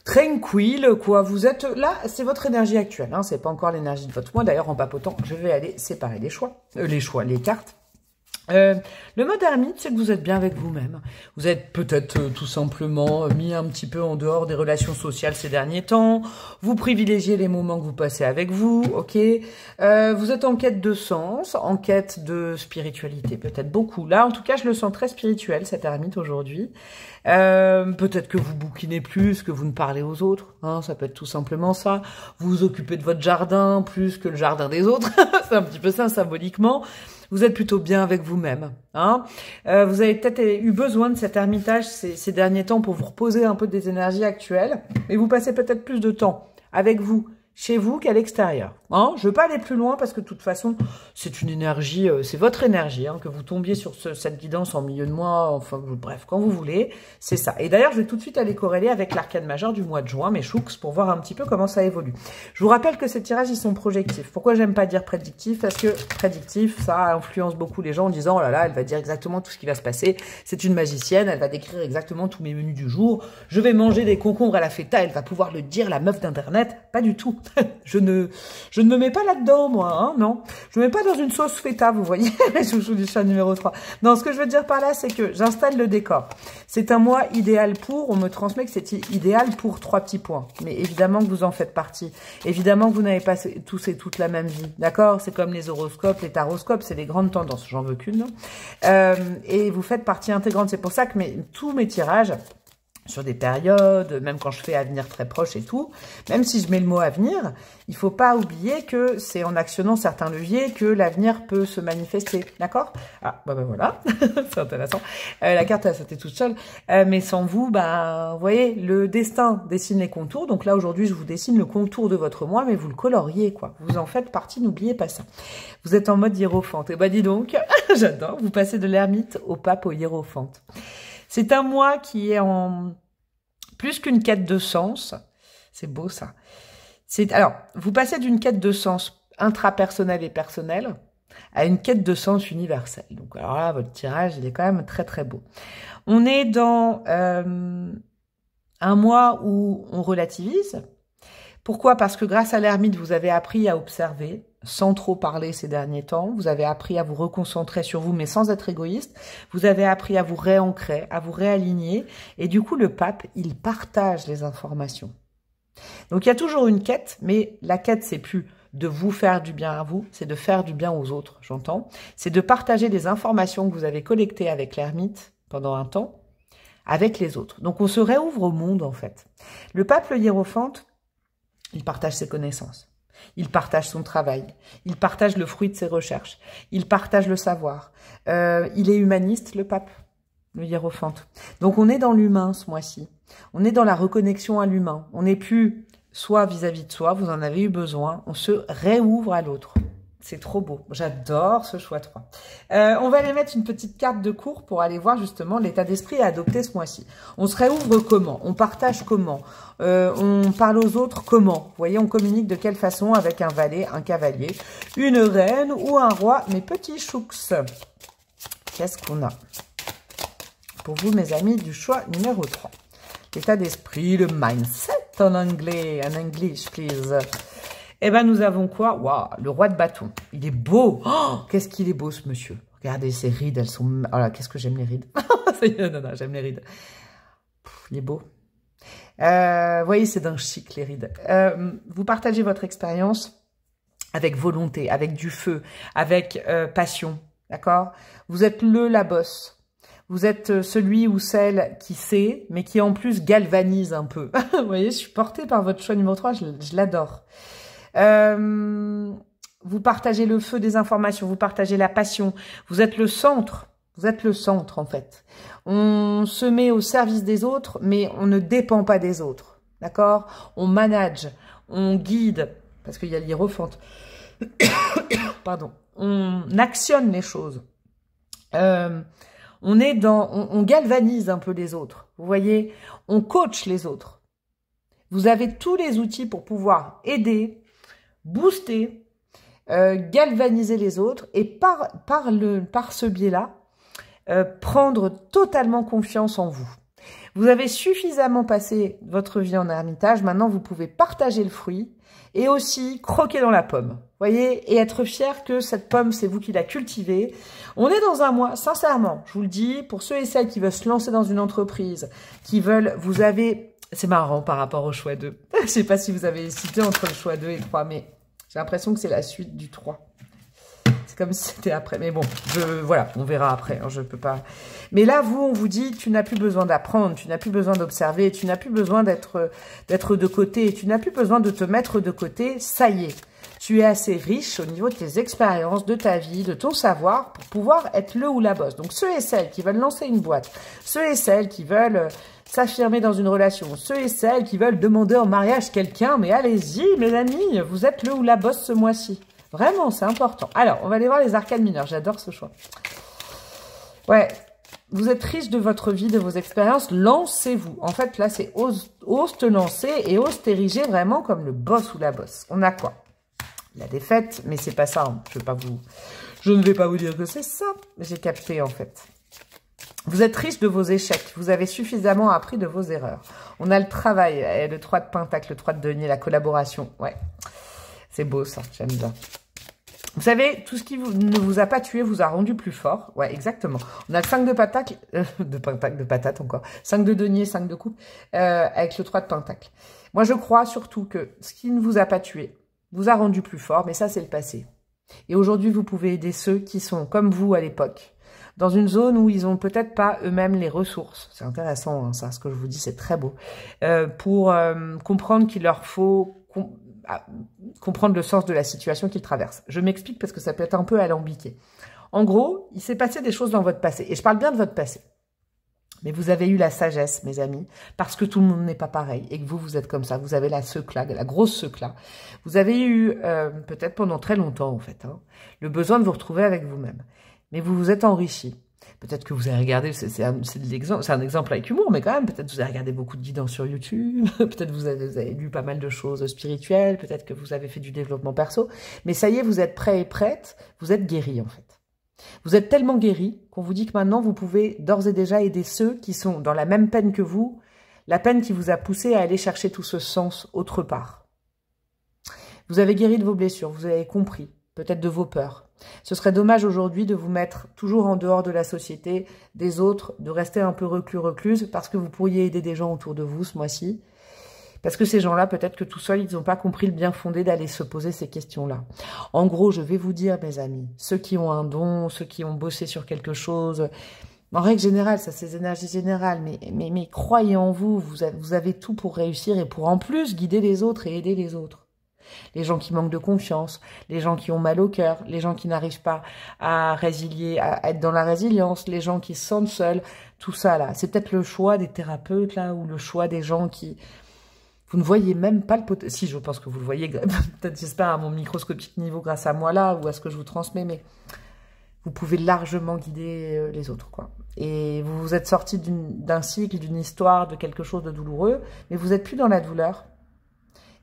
tranquille, quoi, vous êtes là, c'est votre énergie actuelle, hein, c'est pas encore l'énergie de votre mois. D'ailleurs, en papotant, je vais aller séparer les cartes. Le mode ermite, c'est que vous êtes bien avec vous-même. Vous êtes peut-être tout simplement mis un petit peu en dehors des relations sociales ces derniers temps. Vous privilégiez les moments que vous passez avec vous, ok. Vous êtes en quête de sens, en quête de spiritualité, peut-être beaucoup. Là, en tout cas, je le sens très spirituel, cet ermite aujourd'hui. Peut-être que vous bouquinez plus, que vous ne parlez aux autres, hein, ça peut être tout simplement ça. Vous vous occupez de votre jardin plus que le jardin des autres, c'est un petit peu ça symboliquement. Vous êtes plutôt bien avec vous-même. Hein. Vous avez peut-être eu besoin de cet ermitage ces derniers temps pour vous reposer un peu des énergies actuelles. Et vous passez peut-être plus de temps avec vous, chez vous, qu'à l'extérieur. Hein. Je ne veux pas aller plus loin parce que de toute façon, c'est une énergie, c'est votre énergie. Hein, que vous tombiez sur cette guidance en milieu de mois, enfin bref, quand vous voulez, c'est ça. Et d'ailleurs, je vais tout de suite aller corréler avec l'arcane majeur du mois de juin, mes chouks, pour voir un petit peu comment ça évolue. Je vous rappelle que ces tirages, ils sont projectifs. Pourquoi j'aime pas dire prédictif? Parce que prédictif, ça influence beaucoup les gens en disant, oh là là, elle va dire exactement tout ce qui va se passer. C'est une magicienne, elle va décrire exactement tous mes menus du jour. Je vais manger des concombres à la feta, elle va pouvoir le dire, la meuf d'internet. Pas du tout. Je ne me mets pas là-dedans, moi, hein, non. Je me mets pas dans une sauce feta, vous voyez, les chouchous du chat numéro 3. Non, ce que je veux dire par là, c'est que j'installe le décor. C'est un mois idéal pour, on me transmet que c'est idéal pour 3 petits points. Mais évidemment que vous en faites partie. Évidemment que vous n'avez pas tous et toutes la même vie, d'accord? C'est comme les horoscopes, les taroscopes, c'est des grandes tendances, j'en veux qu'une. Et vous faites partie intégrante. C'est pour ça que tous mes tirages, sur des périodes, même quand je fais avenir très proche et tout, même si je mets le mot avenir, il faut pas oublier que c'est en actionnant certains leviers que l'avenir peut se manifester, d'accord? Ah, bah voilà, c'est intéressant. La carte a sauté toute seule, mais sans vous, bah, vous voyez, le destin dessine les contours, donc là, aujourd'hui, je vous dessine le contour de votre mois, mais vous le coloriez, quoi. Vous en faites partie, n'oubliez pas ça. Vous êtes en mode hiérophante, et bah dis donc, j'adore, vous passez de l'ermite au pape au hiérophante. C'est un mois qui est en plus qu'une quête de sens. C'est beau, ça. Alors, vous passez d'une quête de sens intrapersonnel et personnel à une quête de sens universel. Donc, alors là, votre tirage, il est quand même très, très beau. On est dans un mois où on relativise. Pourquoi? Parce que grâce à l'ermite, vous avez appris à observer, sans trop parler ces derniers temps. Vous avez appris à vous reconcentrer sur vous, mais sans être égoïste. Vous avez appris à vous réancrer, à vous réaligner. Et du coup, le pape, il partage les informations. Donc, il y a toujours une quête, mais la quête, c'est plus de vous faire du bien à vous, c'est de faire du bien aux autres, j'entends. C'est de partager les informations que vous avez collectées avec l'ermite pendant un temps, avec les autres. Donc, on se réouvre au monde, en fait. Le pape, le hiérophante, il partage ses connaissances, il partage son travail, il partage le fruit de ses recherches, il partage le savoir. Il est humaniste, le pape, le hiérophante. Donc on est dans l'humain ce mois-ci, on est dans la reconnexion à l'humain. On n'est plus soit vis-à-vis de soi, vous en avez eu besoin, on se réouvre à l'autre. C'est trop beau, j'adore ce choix 3. On va aller mettre une petite carte de cours pour aller voir justement l'état d'esprit à adopter ce mois-ci. On se réouvre comment? On partage comment? On parle aux autres comment? Vous voyez, on communique de quelle façon avec un valet, un cavalier, une reine ou un roi? Mes petits chouks, qu'est-ce qu'on a pour vous, mes amis du choix numéro 3? L'état d'esprit, le mindset en anglais, en English, please. Eh ben, nous avons quoi? Waouh, le roi de bâton. Il est beau. Oh, qu'est-ce qu'il est beau, ce monsieur. Regardez, ses rides, elles sont... Oh là, qu'est-ce que j'aime les rides. Non, j'aime les rides. Il est beau. Vous voyez, c'est d'un chic, les rides. Vous partagez votre expérience avec volonté, avec du feu, avec passion, d'accord? Vous êtes la bosse. Vous êtes celui ou celle qui sait, mais qui en plus galvanise un peu. Vous voyez, je suis portée par votre choix numéro 3, je l'adore. Vous partagez le feu des informations, vous partagez la passion, vous êtes le centre en fait. On se met au service des autres, mais on ne dépend pas des autres, d'accord? On manage, on guide, parce qu'il y a l'hiérophante, pardon, on actionne les choses. On galvanise un peu les autres, vous voyez, on coach les autres. Vous avez tous les outils pour pouvoir aider, booster, galvaniser les autres et par ce biais-là, prendre totalement confiance en vous. Vous avez suffisamment passé votre vie en ermitage, maintenant vous pouvez partager le fruit et aussi croquer dans la pomme, voyez, et être fier que cette pomme, c'est vous qui la cultivez. On est dans un mois, sincèrement, je vous le dis, pour ceux et celles qui veulent se lancer dans une entreprise, qui veulent, vous avez, c'est marrant par rapport au choix 2. Je sais pas si vous avez hésité entre le choix 2 et 3, mais j'ai l'impression que c'est la suite du 3. C'est comme si c'était après, mais bon, voilà, on verra après, hein, je peux pas. Mais là, vous, on vous dit, tu n'as plus besoin d'apprendre, tu n'as plus besoin d'observer, tu n'as plus besoin d'être de côté, tu n'as plus besoin de te mettre de côté, ça y est. Tu es assez riche au niveau de tes expériences, de ta vie, de ton savoir, pour pouvoir être le ou la boss. Donc, ceux et celles qui veulent lancer une boîte, ceux et celles qui veulent s'affirmer dans une relation, ceux et celles qui veulent demander en mariage quelqu'un, mais allez-y, mes amis, vous êtes le ou la boss ce mois-ci. Vraiment, c'est important. Alors, on va aller voir les arcanes mineures. J'adore ce choix. Ouais, vous êtes riche de votre vie, de vos expériences. Lancez-vous. En fait, là, c'est ose te lancer et ose t'ériger vraiment comme le boss ou la boss. On a quoi? La défaite, mais c'est pas ça. Hein. Je ne vais pas vous dire que c'est ça. J'ai capté, en fait. Vous êtes riche de vos échecs. Vous avez suffisamment appris de vos erreurs. On a le travail, le 3 de pentacle, le 3 de denier, la collaboration. Ouais. C'est beau ça, j'aime bien. Vous savez, tout ce qui ne vous a pas tué vous a rendu plus fort. Ouais, exactement. On a le 5 de pentacle, de patate encore. 5 de denier, 5 de coupe, avec le 3 de pentacle. Moi, je crois surtout que ce qui ne vous a pas tué vous a rendu plus fort, mais ça, c'est le passé. Et aujourd'hui, vous pouvez aider ceux qui sont comme vous à l'époque, dans une zone où ils n'ont peut-être pas eux-mêmes les ressources. C'est intéressant, hein, ça, ce que je vous dis, c'est très beau. Pour comprendre qu'il leur faut comprendre le sens de la situation qu'ils traversent. Je m'explique parce que ça peut être un peu alambiqué. En gros, il s'est passé des choses dans votre passé. Et je parle bien de votre passé. Mais vous avez eu la sagesse, mes amis, parce que tout le monde n'est pas pareil. Et que vous êtes comme ça. Vous avez la secla, la grosse secla. Vous avez eu, peut-être pendant très longtemps, en fait, hein, le besoin de vous retrouver avec vous-même. Mais vous vous êtes enrichi. Peut-être que vous avez regardé, c'est un exemple avec humour, mais quand même, peut-être vous avez regardé beaucoup de guidons sur YouTube, peut-être vous avez lu pas mal de choses spirituelles, peut-être que vous avez fait du développement perso, mais ça y est, vous êtes prêt et prête, vous êtes guéri en fait. Vous êtes tellement guéri qu'on vous dit que maintenant, vous pouvez d'ores et déjà aider ceux qui sont dans la même peine que vous, la peine qui vous a poussé à aller chercher tout ce sens autre part. Vous avez guéri de vos blessures, vous avez compris, peut-être de vos peurs. Ce serait dommage aujourd'hui de vous mettre toujours en dehors de la société, des autres, de rester un peu recluse, parce que vous pourriez aider des gens autour de vous ce mois-ci. Parce que ces gens-là, peut-être que tout seuls, ils n'ont pas compris le bien fondé d'aller se poser ces questions-là. En gros, je vais vous dire, mes amis, ceux qui ont un don, ceux qui ont bossé sur quelque chose, en règle générale, ça c'est des énergies générales, mais croyez en vous, vous avez tout pour réussir et pour en plus guider les autres et aider les autres. Les gens qui manquent de confiance, les gens qui ont mal au cœur, les gens qui n'arrivent pas à résilier, à être dans la résilience, les gens qui se sentent seuls, tout ça là. C'est peut-être le choix des thérapeutes là, ou le choix des gens qui... Vous ne voyez même pas le potentiel. Si, je pense que vous le voyez, peut-être j'espère à mon microscopique niveau grâce à moi là, ou à ce que je vous transmets, mais vous pouvez largement guider les autres, quoi. Et vous vous êtes sorti d'un cycle, d'une histoire, de quelque chose de douloureux, mais vous n'êtes plus dans la douleur.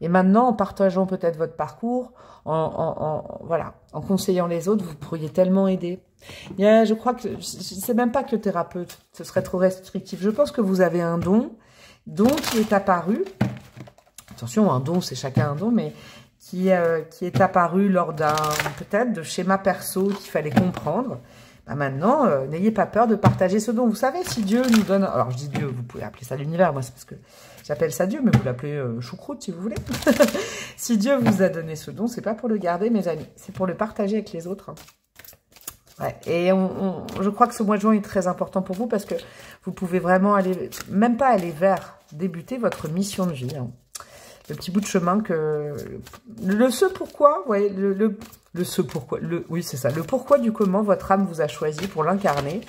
Et maintenant, en partageant peut-être votre parcours, voilà, en conseillant les autres, vous pourriez tellement aider. Je crois que c'est même pas que thérapeute, ce serait trop restrictif. Je pense que vous avez un don qui est apparu. Attention, un don, c'est chacun un don, mais qui est apparu lors peut-être de schéma perso qu'il fallait comprendre. Maintenant, n'ayez pas peur de partager ce don. Vous savez, si Dieu nous donne... Alors, je dis Dieu, vous pouvez appeler ça l'univers. Moi, c'est parce que j'appelle ça Dieu, mais vous l'appelez choucroute, si vous voulez. Si Dieu vous a donné ce don, c'est pas pour le garder, mes amis. C'est pour le partager avec les autres. Hein. Ouais. Et je crois que ce mois de juin est très important pour vous parce que vous pouvez vraiment aller... Même pas aller vers débuter votre mission de vie. Hein. Le petit bout de chemin que... Le ce pourquoi, vous voyez, le ce pourquoi, oui c'est ça, le pourquoi du comment votre âme vous a choisi pour l'incarner,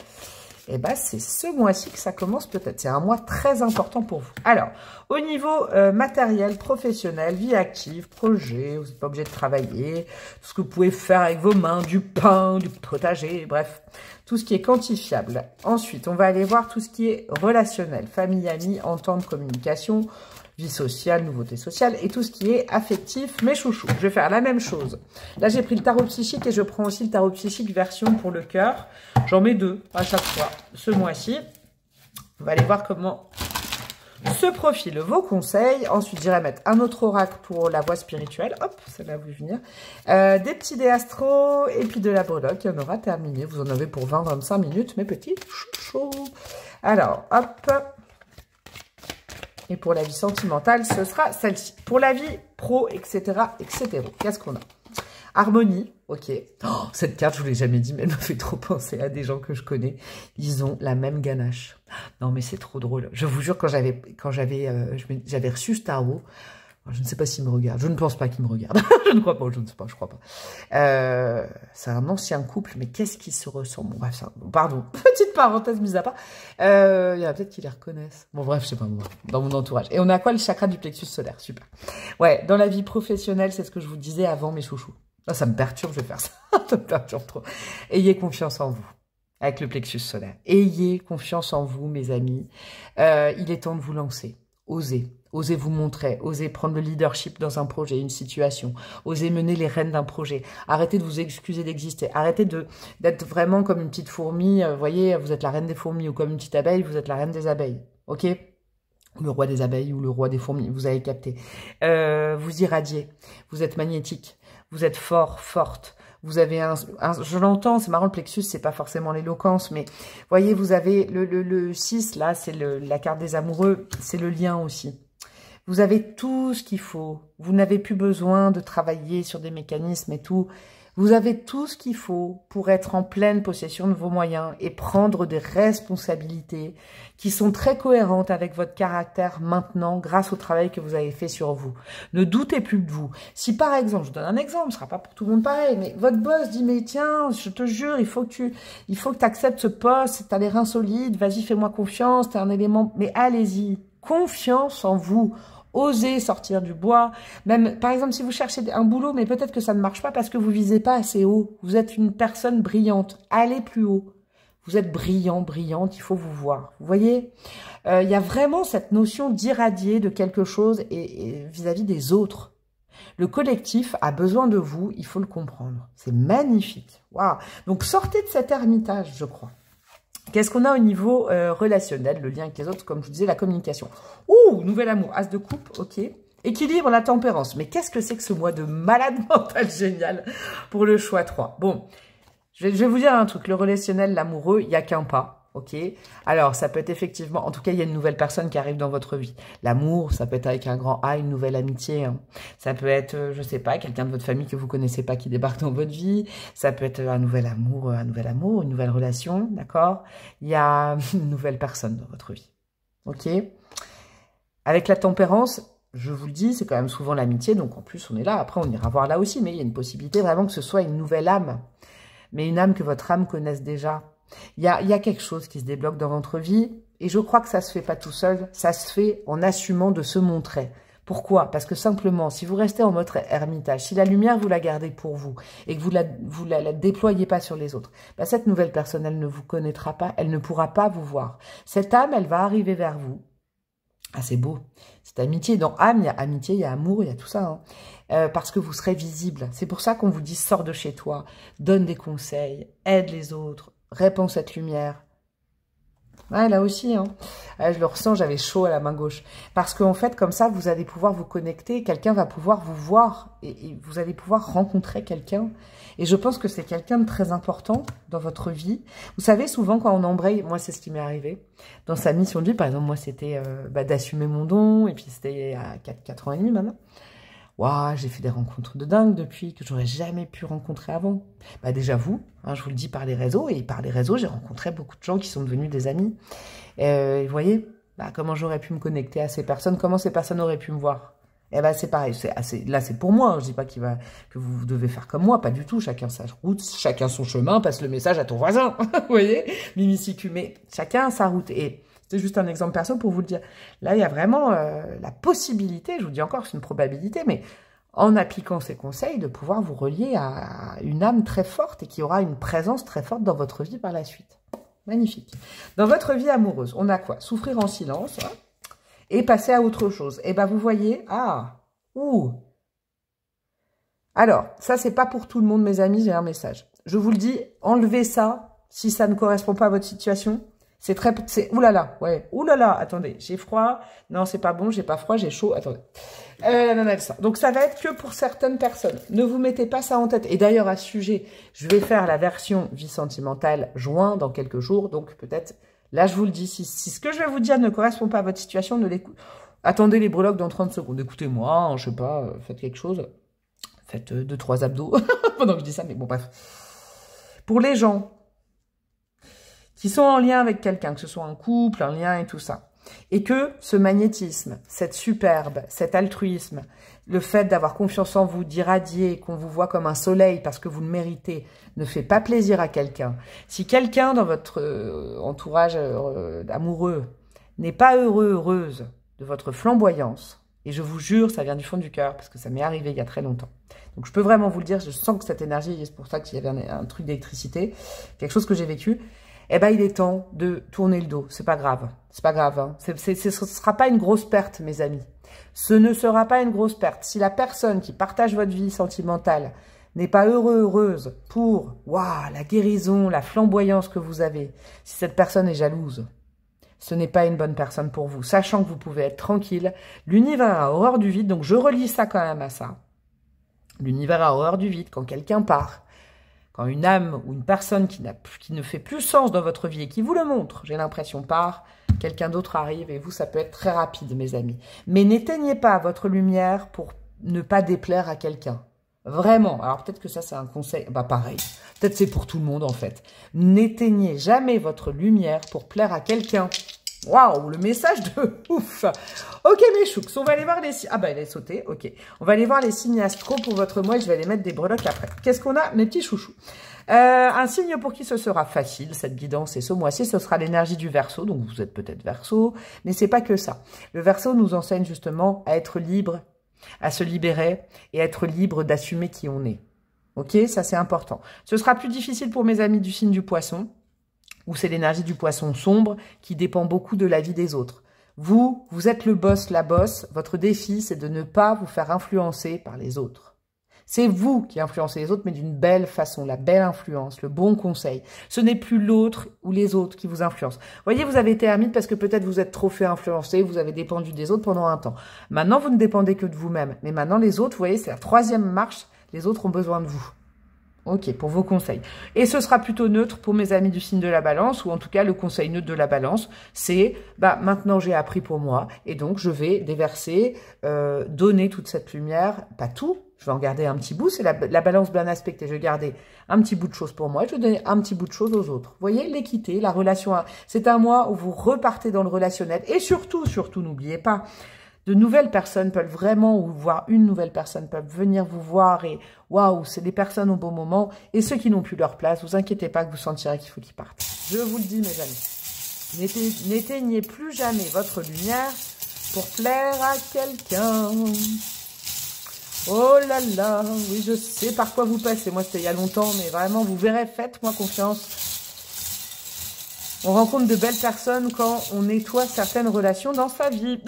et ben c'est ce mois-ci que ça commence peut-être. C'est un mois très important pour vous. Alors, au niveau matériel, professionnel, vie active, projet, vous n'êtes pas obligé de travailler, tout ce que vous pouvez faire avec vos mains, du pain, du potager, bref, tout ce qui est quantifiable. Ensuite, on va aller voir tout ce qui est relationnel, famille, amis, entente, communication, vie sociale, nouveauté sociale et tout ce qui est affectif, mes chouchous. Je vais faire la même chose. Là, j'ai pris le tarot psychique et je prends aussi le tarot psychique version pour le cœur. J'en mets 2 à chaque fois ce mois-ci. On va aller voir comment se profilent vos conseils. Ensuite, j'irai mettre un autre oracle pour la voie spirituelle. Hop, ça va vous venir. Des petits dés astro et puis de la breloque. Et on aura terminé. Vous en avez pour 20-25 minutes, mes petits chouchous. Alors, hop. Et pour la vie sentimentale, ce sera celle-ci. Pour la vie pro, etc., etc. Qu'est-ce qu'on a? Harmonie, ok. Oh, cette carte, je vous l'ai jamais dit, mais elle me fait trop penser à des gens que je connais. Ils ont la même ganache. Non, mais c'est trop drôle. Je vous jure, quand j'avais reçu ce tarot, je ne sais pas s'il me regarde. Je ne pense pas qu'il me regarde. Je ne crois pas, je ne sais pas, je crois pas. C'est un ancien couple, mais qu'est-ce qu'ils se ressemblent? Bon, bref, ça, pardon, petite parenthèse mise à part. Il y en a peut-être qui les reconnaissent. Bon, bref, je sais pas, moi, dans mon entourage. Et on a quoi? Le chakra du plexus solaire, super. Ouais, dans la vie professionnelle, c'est ce que je vous disais avant, mes chouchous. Ah, ça me perturbe, je vais faire ça. Ça me perturbe trop. Ayez confiance en vous. Avec le plexus solaire. Ayez confiance en vous, mes amis. Il est temps de vous lancer. Osez. Osez vous montrer. Osez prendre le leadership dans un projet, une situation. Osez mener les rênes d'un projet. Arrêtez de vous excuser d'exister. Arrêtez d'être vraiment comme une petite fourmi. Vous voyez, vous êtes la reine des fourmis ou comme une petite abeille, vous êtes la reine des abeilles. Ok? Le roi des abeilles ou le roi des fourmis. Vous avez capté. Vous irradiez. Vous êtes magnétique. Vous êtes fort, forte. Vous avez je l'entends, c'est marrant, le plexus, c'est pas forcément l'éloquence, mais voyez, vous avez le 6, là, c'est la carte des amoureux, c'est le lien aussi. Vous avez tout ce qu'il faut. Vous n'avez plus besoin de travailler sur des mécanismes et tout. Vous avez tout ce qu'il faut pour être en pleine possession de vos moyens et prendre des responsabilités qui sont très cohérentes avec votre caractère maintenant grâce au travail que vous avez fait sur vous. Ne doutez plus de vous. Si par exemple, je vous donne un exemple, ce sera pas pour tout le monde pareil, mais votre boss dit mais tiens, je te jure, il faut que tu acceptes ce poste, t'as les reins solides, vas-y, fais-moi confiance, t'es un élément, mais allez-y, confiance en vous. Osez sortir du bois. Même, par exemple, si vous cherchez un boulot, mais peut-être que ça ne marche pas parce que vous visez pas assez haut. Vous êtes une personne brillante. Allez plus haut. Vous êtes brillant, brillante, il faut vous voir. Vous voyez, il y a vraiment cette notion d'irradier de quelque chose et vis-à-vis des autres. Le collectif a besoin de vous, il faut le comprendre. C'est magnifique. Waouh. Donc, sortez de cet ermitage, je crois. Qu'est-ce qu'on a au niveau relationnel, le lien avec les autres, comme je vous disais, la communication. Ouh, nouvel amour, as de coupe, ok. Équilibre, la tempérance. Mais qu'est-ce que c'est que ce mois de malade mental génial pour le choix 3? Bon, je vais vous dire un truc, le relationnel, l'amoureux, il n'y a qu'un pas, ok. Alors, ça peut être effectivement, en tout cas, il y a une nouvelle personne qui arrive dans votre vie. L'amour, ça peut être avec un grand A, une nouvelle amitié. Hein. Ça peut être, je sais pas, quelqu'un de votre famille que vous connaissez pas qui débarque dans votre vie. Ça peut être un nouvel amour, une nouvelle relation, d'accord. Il y a une nouvelle personne dans votre vie, ok. Avec la tempérance, je vous le dis, c'est quand même souvent l'amitié, donc en plus on est là. Après, on ira voir là aussi, mais il y a une possibilité vraiment que ce soit une nouvelle âme, mais une âme que votre âme connaisse déjà. Il y a quelque chose qui se débloque dans votre vie et je crois que ça se fait pas tout seul, ça se fait en assumant de se montrer. Pourquoi? Parce que simplement, si vous restez en mode ermitage, si la lumière, vous la gardez pour vous et que vous la déployez pas sur les autres, bah cette nouvelle personne, elle ne vous connaîtra pas, elle ne pourra pas vous voir. Cette âme, elle va arriver vers vous. Ah, c'est beau. Cette amitié, dans âme, il y a amitié, il y a amour, il y a tout ça. Hein. Parce que vous serez visible. C'est pour ça qu'on vous dit, sors de chez toi, donne des conseils, aide les autres, répands cette lumière. Ouais, là aussi, hein. Je le ressens, j'avais chaud à la main gauche. Parce qu'en fait, comme ça, vous allez pouvoir vous connecter, quelqu'un va pouvoir vous voir et vous allez pouvoir rencontrer quelqu'un. Et je pense que c'est quelqu'un de très important dans votre vie. Vous savez, souvent, quand on embraye, moi, c'est ce qui m'est arrivé, dans sa mission de vie, par exemple, moi, c'était d'assumer mon don, et puis c'était à 4 ans et demi maintenant. Waouh, j'ai fait des rencontres de dingue depuis, que j'aurais jamais pu rencontrer avant. Bah déjà vous, hein, je vous le dis par les réseaux, et par les réseaux, j'ai rencontré beaucoup de gens qui sont devenus des amis. Et vous voyez, bah, comment j'aurais pu me connecter à ces personnes, comment ces personnes auraient pu me voir. Et ben c'est pareil, là c'est pour moi, hein, je dis pas que vous devez faire comme moi, pas du tout, chacun sa route, chacun son chemin, passe le message à ton voisin, vous voyez, mimicicu, mais chacun a sa route. Et c'est juste un exemple perso pour vous le dire. Là, il y a vraiment la possibilité, je vous dis encore, c'est une probabilité, mais en appliquant ces conseils, de pouvoir vous relier à une âme très forte et qui aura une présence très forte dans votre vie par la suite. Magnifique. Dans votre vie amoureuse, on a quoi? Souffrir en silence, hein, et passer à autre chose. Et ben vous voyez, alors, ça c'est pas pour tout le monde mes amis, j'ai un message. Je vous le dis, enlevez ça si ça ne correspond pas à votre situation. Oulala, ouais, oulala, attendez, j'ai froid. Non, c'est pas bon, j'ai pas froid, j'ai chaud, attendez. Donc ça va être que pour certaines personnes. Ne vous mettez pas ça en tête. Et d'ailleurs, à ce sujet, je vais faire la version vie sentimentale juin dans quelques jours. Donc peut-être, là je vous le dis, si ce que je vais vous dire ne correspond pas à votre situation, ne l'écoutez. Attendez les breloques dans 30 secondes. Écoutez-moi, hein, je sais pas, faites quelque chose. Faites 2-3 abdos pendant que je dis ça, mais bon, bref. Pour les gens qui sont en lien avec quelqu'un, que ce soit un couple, un lien et tout ça, et que ce magnétisme, cette superbe, cet altruisme, le fait d'avoir confiance en vous, d'irradier, qu'on vous voit comme un soleil parce que vous le méritez, ne fait pas plaisir à quelqu'un. Si quelqu'un dans votre entourage amoureux n'est pas heureux, heureuse de votre flamboyance, et je vous jure, ça vient du fond du cœur, parce que ça m'est arrivé il y a très longtemps. Donc je peux vraiment vous le dire, je sens que cette énergie, et c'est pour ça qu'il y avait un truc d'électricité, quelque chose que j'ai vécu, eh ben il est temps de tourner le dos. C'est pas grave, c'est pas grave. Hein. Ce sera pas une grosse perte, mes amis. Ce ne sera pas une grosse perte. Si la personne qui partage votre vie sentimentale n'est pas heureuse pour la guérison, la flamboyance que vous avez, si cette personne est jalouse, ce n'est pas une bonne personne pour vous. Sachant que vous pouvez être tranquille, l'univers a horreur du vide, donc je relie ça quand même à ça. L'univers a horreur du vide quand quelqu'un part. Quand une âme ou une personne qui ne fait plus sens dans votre vie et qui vous le montre, j'ai l'impression, part, quelqu'un d'autre arrive et vous, ça peut être très rapide, mes amis. Mais n'éteignez pas votre lumière pour ne pas déplaire à quelqu'un. Vraiment. Alors peut-être que ça, c'est un conseil. Bah pareil. Peut-être c'est pour tout le monde, en fait. N'éteignez jamais votre lumière pour plaire à quelqu'un. Waouh, le message de ouf. Ok, mes chouks, on va aller voir les signes. Ah bah, elle est sautée, ok. On va aller voir les signes astro pour votre mois et je vais aller mettre des breloques après. Qu'est-ce qu'on a, mes petits chouchous? Un signe pour qui ce sera facile, cette guidance, et ce mois-ci, ce sera l'énergie du Verseau. Donc, vous êtes peut-être Verseau, mais c'est pas que ça. Le Verseau nous enseigne justement à être libre, à se libérer et à être libre d'assumer qui on est. Ok, ça c'est important. Ce sera plus difficile pour mes amis du signe du Poisson, où c'est l'énergie du Poisson sombre qui dépend beaucoup de la vie des autres. Vous êtes le boss, la boss. Votre défi, c'est de ne pas vous faire influencer par les autres. C'est vous qui influencez les autres, mais d'une belle façon, la belle influence, le bon conseil. Ce n'est plus l'autre ou les autres qui vous influencent. Vous voyez, vous avez été ermite parce que peut-être vous êtes trop fait influencer, vous avez dépendu des autres pendant un temps. Maintenant, vous ne dépendez que de vous-même. Mais maintenant, les autres, vous voyez, c'est la 3e marche, les autres ont besoin de vous. Ok, pour vos conseils. Et ce sera plutôt neutre pour mes amis du signe de la Balance, ou en tout cas, le conseil neutre de la Balance, c'est, maintenant j'ai appris pour moi, et donc je vais déverser, donner toute cette lumière, pas tout, je vais en garder un petit bout, c'est la Balance bien aspectée, je vais garder un petit bout de choses pour moi, et je vais donner un petit bout de choses aux autres. Vous voyez, l'équité, la relation, c'est un mois où vous repartez dans le relationnel, et surtout, n'oubliez pas, de nouvelles personnes peuvent vraiment, ou voire une nouvelle personne peuvent venir vous voir et waouh, c'est des personnes au bon moment. Et ceux qui n'ont plus leur place, vous inquiétez pas que vous sentirez qu'il faut qu'ils partent. Je vous le dis, mes amis. N'éteignez plus jamais votre lumière pour plaire à quelqu'un. Oh là là, oui, je sais par quoi vous passez. Moi, c'était il y a longtemps, mais vraiment, vous verrez, faites-moi confiance. On rencontre de belles personnes quand on nettoie certaines relations dans sa vie.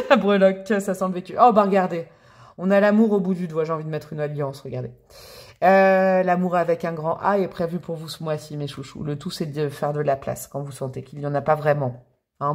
La breloque, ça sent le vécu. Oh, bah regardez, on a l'amour au bout du doigt. J'ai envie de mettre une alliance, regardez. L'amour avec un grand A est prévu pour vous ce mois-ci, mes chouchous. Le tout, c'est de faire de la place quand vous sentez qu'il n'y en a pas vraiment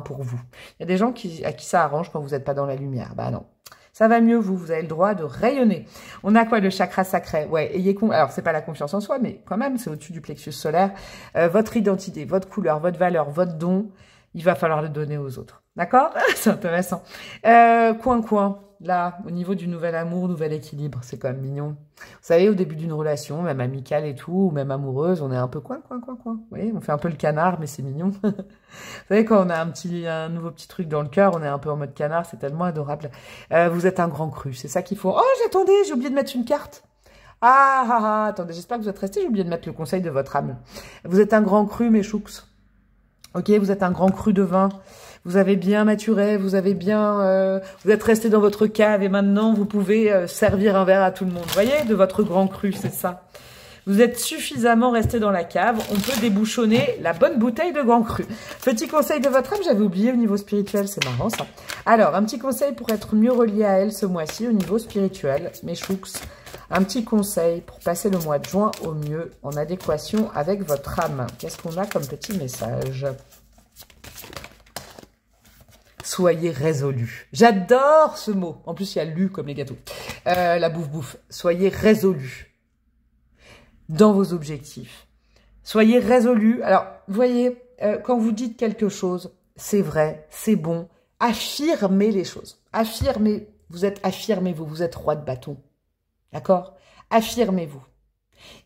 pour vous. Il y a des gens à qui ça arrange quand vous n'êtes pas dans la lumière. Bah non. Ça va mieux, vous avez le droit de rayonner. On a quoi, le chakra sacré? Ouais, alors c'est pas la confiance en soi, mais quand même, c'est au-dessus du plexus solaire. Votre identité, votre couleur, votre valeur, votre don, il va falloir le donner aux autres. D'accord? C'est intéressant. Coin. Là, au niveau du nouvel amour, nouvel équilibre, c'est quand même mignon. Vous savez, au début d'une relation, même amicale et tout, ou même amoureuse, on est un peu coin. Vous voyez, on fait un peu le canard, mais c'est mignon. Vous savez, quand on a un nouveau petit truc dans le cœur, on est un peu en mode canard, c'est tellement adorable. Vous êtes un grand cru, c'est ça qu'il faut. Oh, j'attendais, j'ai oublié de mettre une carte. Attendez, j'espère que vous êtes restés, j'ai oublié de mettre le conseil de votre âme. Vous êtes un grand cru, mes chouks. Ok, vous êtes un grand cru de vin. Vous avez bien maturé, vous êtes resté dans votre cave et maintenant vous pouvez servir un verre à tout le monde. Vous voyez, de votre grand cru, c'est ça. Vous êtes suffisamment resté dans la cave. On peut débouchonner la bonne bouteille de Grand Cru. Petit conseil de votre âme, j'avais oublié au niveau spirituel, c'est marrant ça. Alors, un petit conseil pour être mieux relié à elle ce mois-ci au niveau spirituel, mes chouks. Un petit conseil pour passer le mois de juin au mieux, en adéquation avec votre âme. Qu'est-ce qu'on a comme petit message? Soyez résolu. J'adore ce mot. En plus, il y a lu comme les gâteaux. La bouffe-bouffe. Soyez résolu dans vos objectifs. Soyez résolu. Alors, vous voyez, quand vous dites quelque chose, c'est vrai, c'est bon. Affirmez les choses. Affirmez. Affirmez-vous. Vous êtes roi de bâton. D'accord? Affirmez-vous.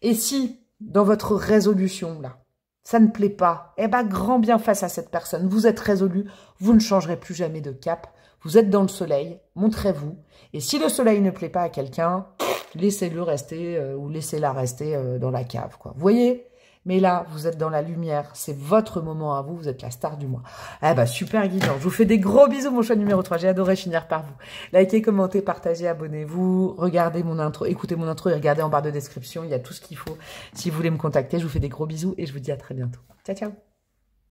Et si, dans votre résolution, là, ça ne plaît pas, eh ben, grand bien face à cette personne. Vous êtes résolu, vous ne changerez plus jamais de cap. Vous êtes dans le soleil, montrez-vous. Et si le soleil ne plaît pas à quelqu'un, laissez-le rester ou laissez-la rester dans la cave, quoi. Vous voyez? Mais là, vous êtes dans la lumière. C'est votre moment à vous. Vous êtes la star du mois. Eh ben, super guidant. Je vous fais des gros bisous, mon choix numéro 3. J'ai adoré finir par vous. Likez, commentez, partagez, abonnez-vous. Regardez mon intro, écoutez mon intro et regardez en barre de description. Il y a tout ce qu'il faut. Si vous voulez me contacter, je vous fais des gros bisous et je vous dis à très bientôt. Ciao, ciao.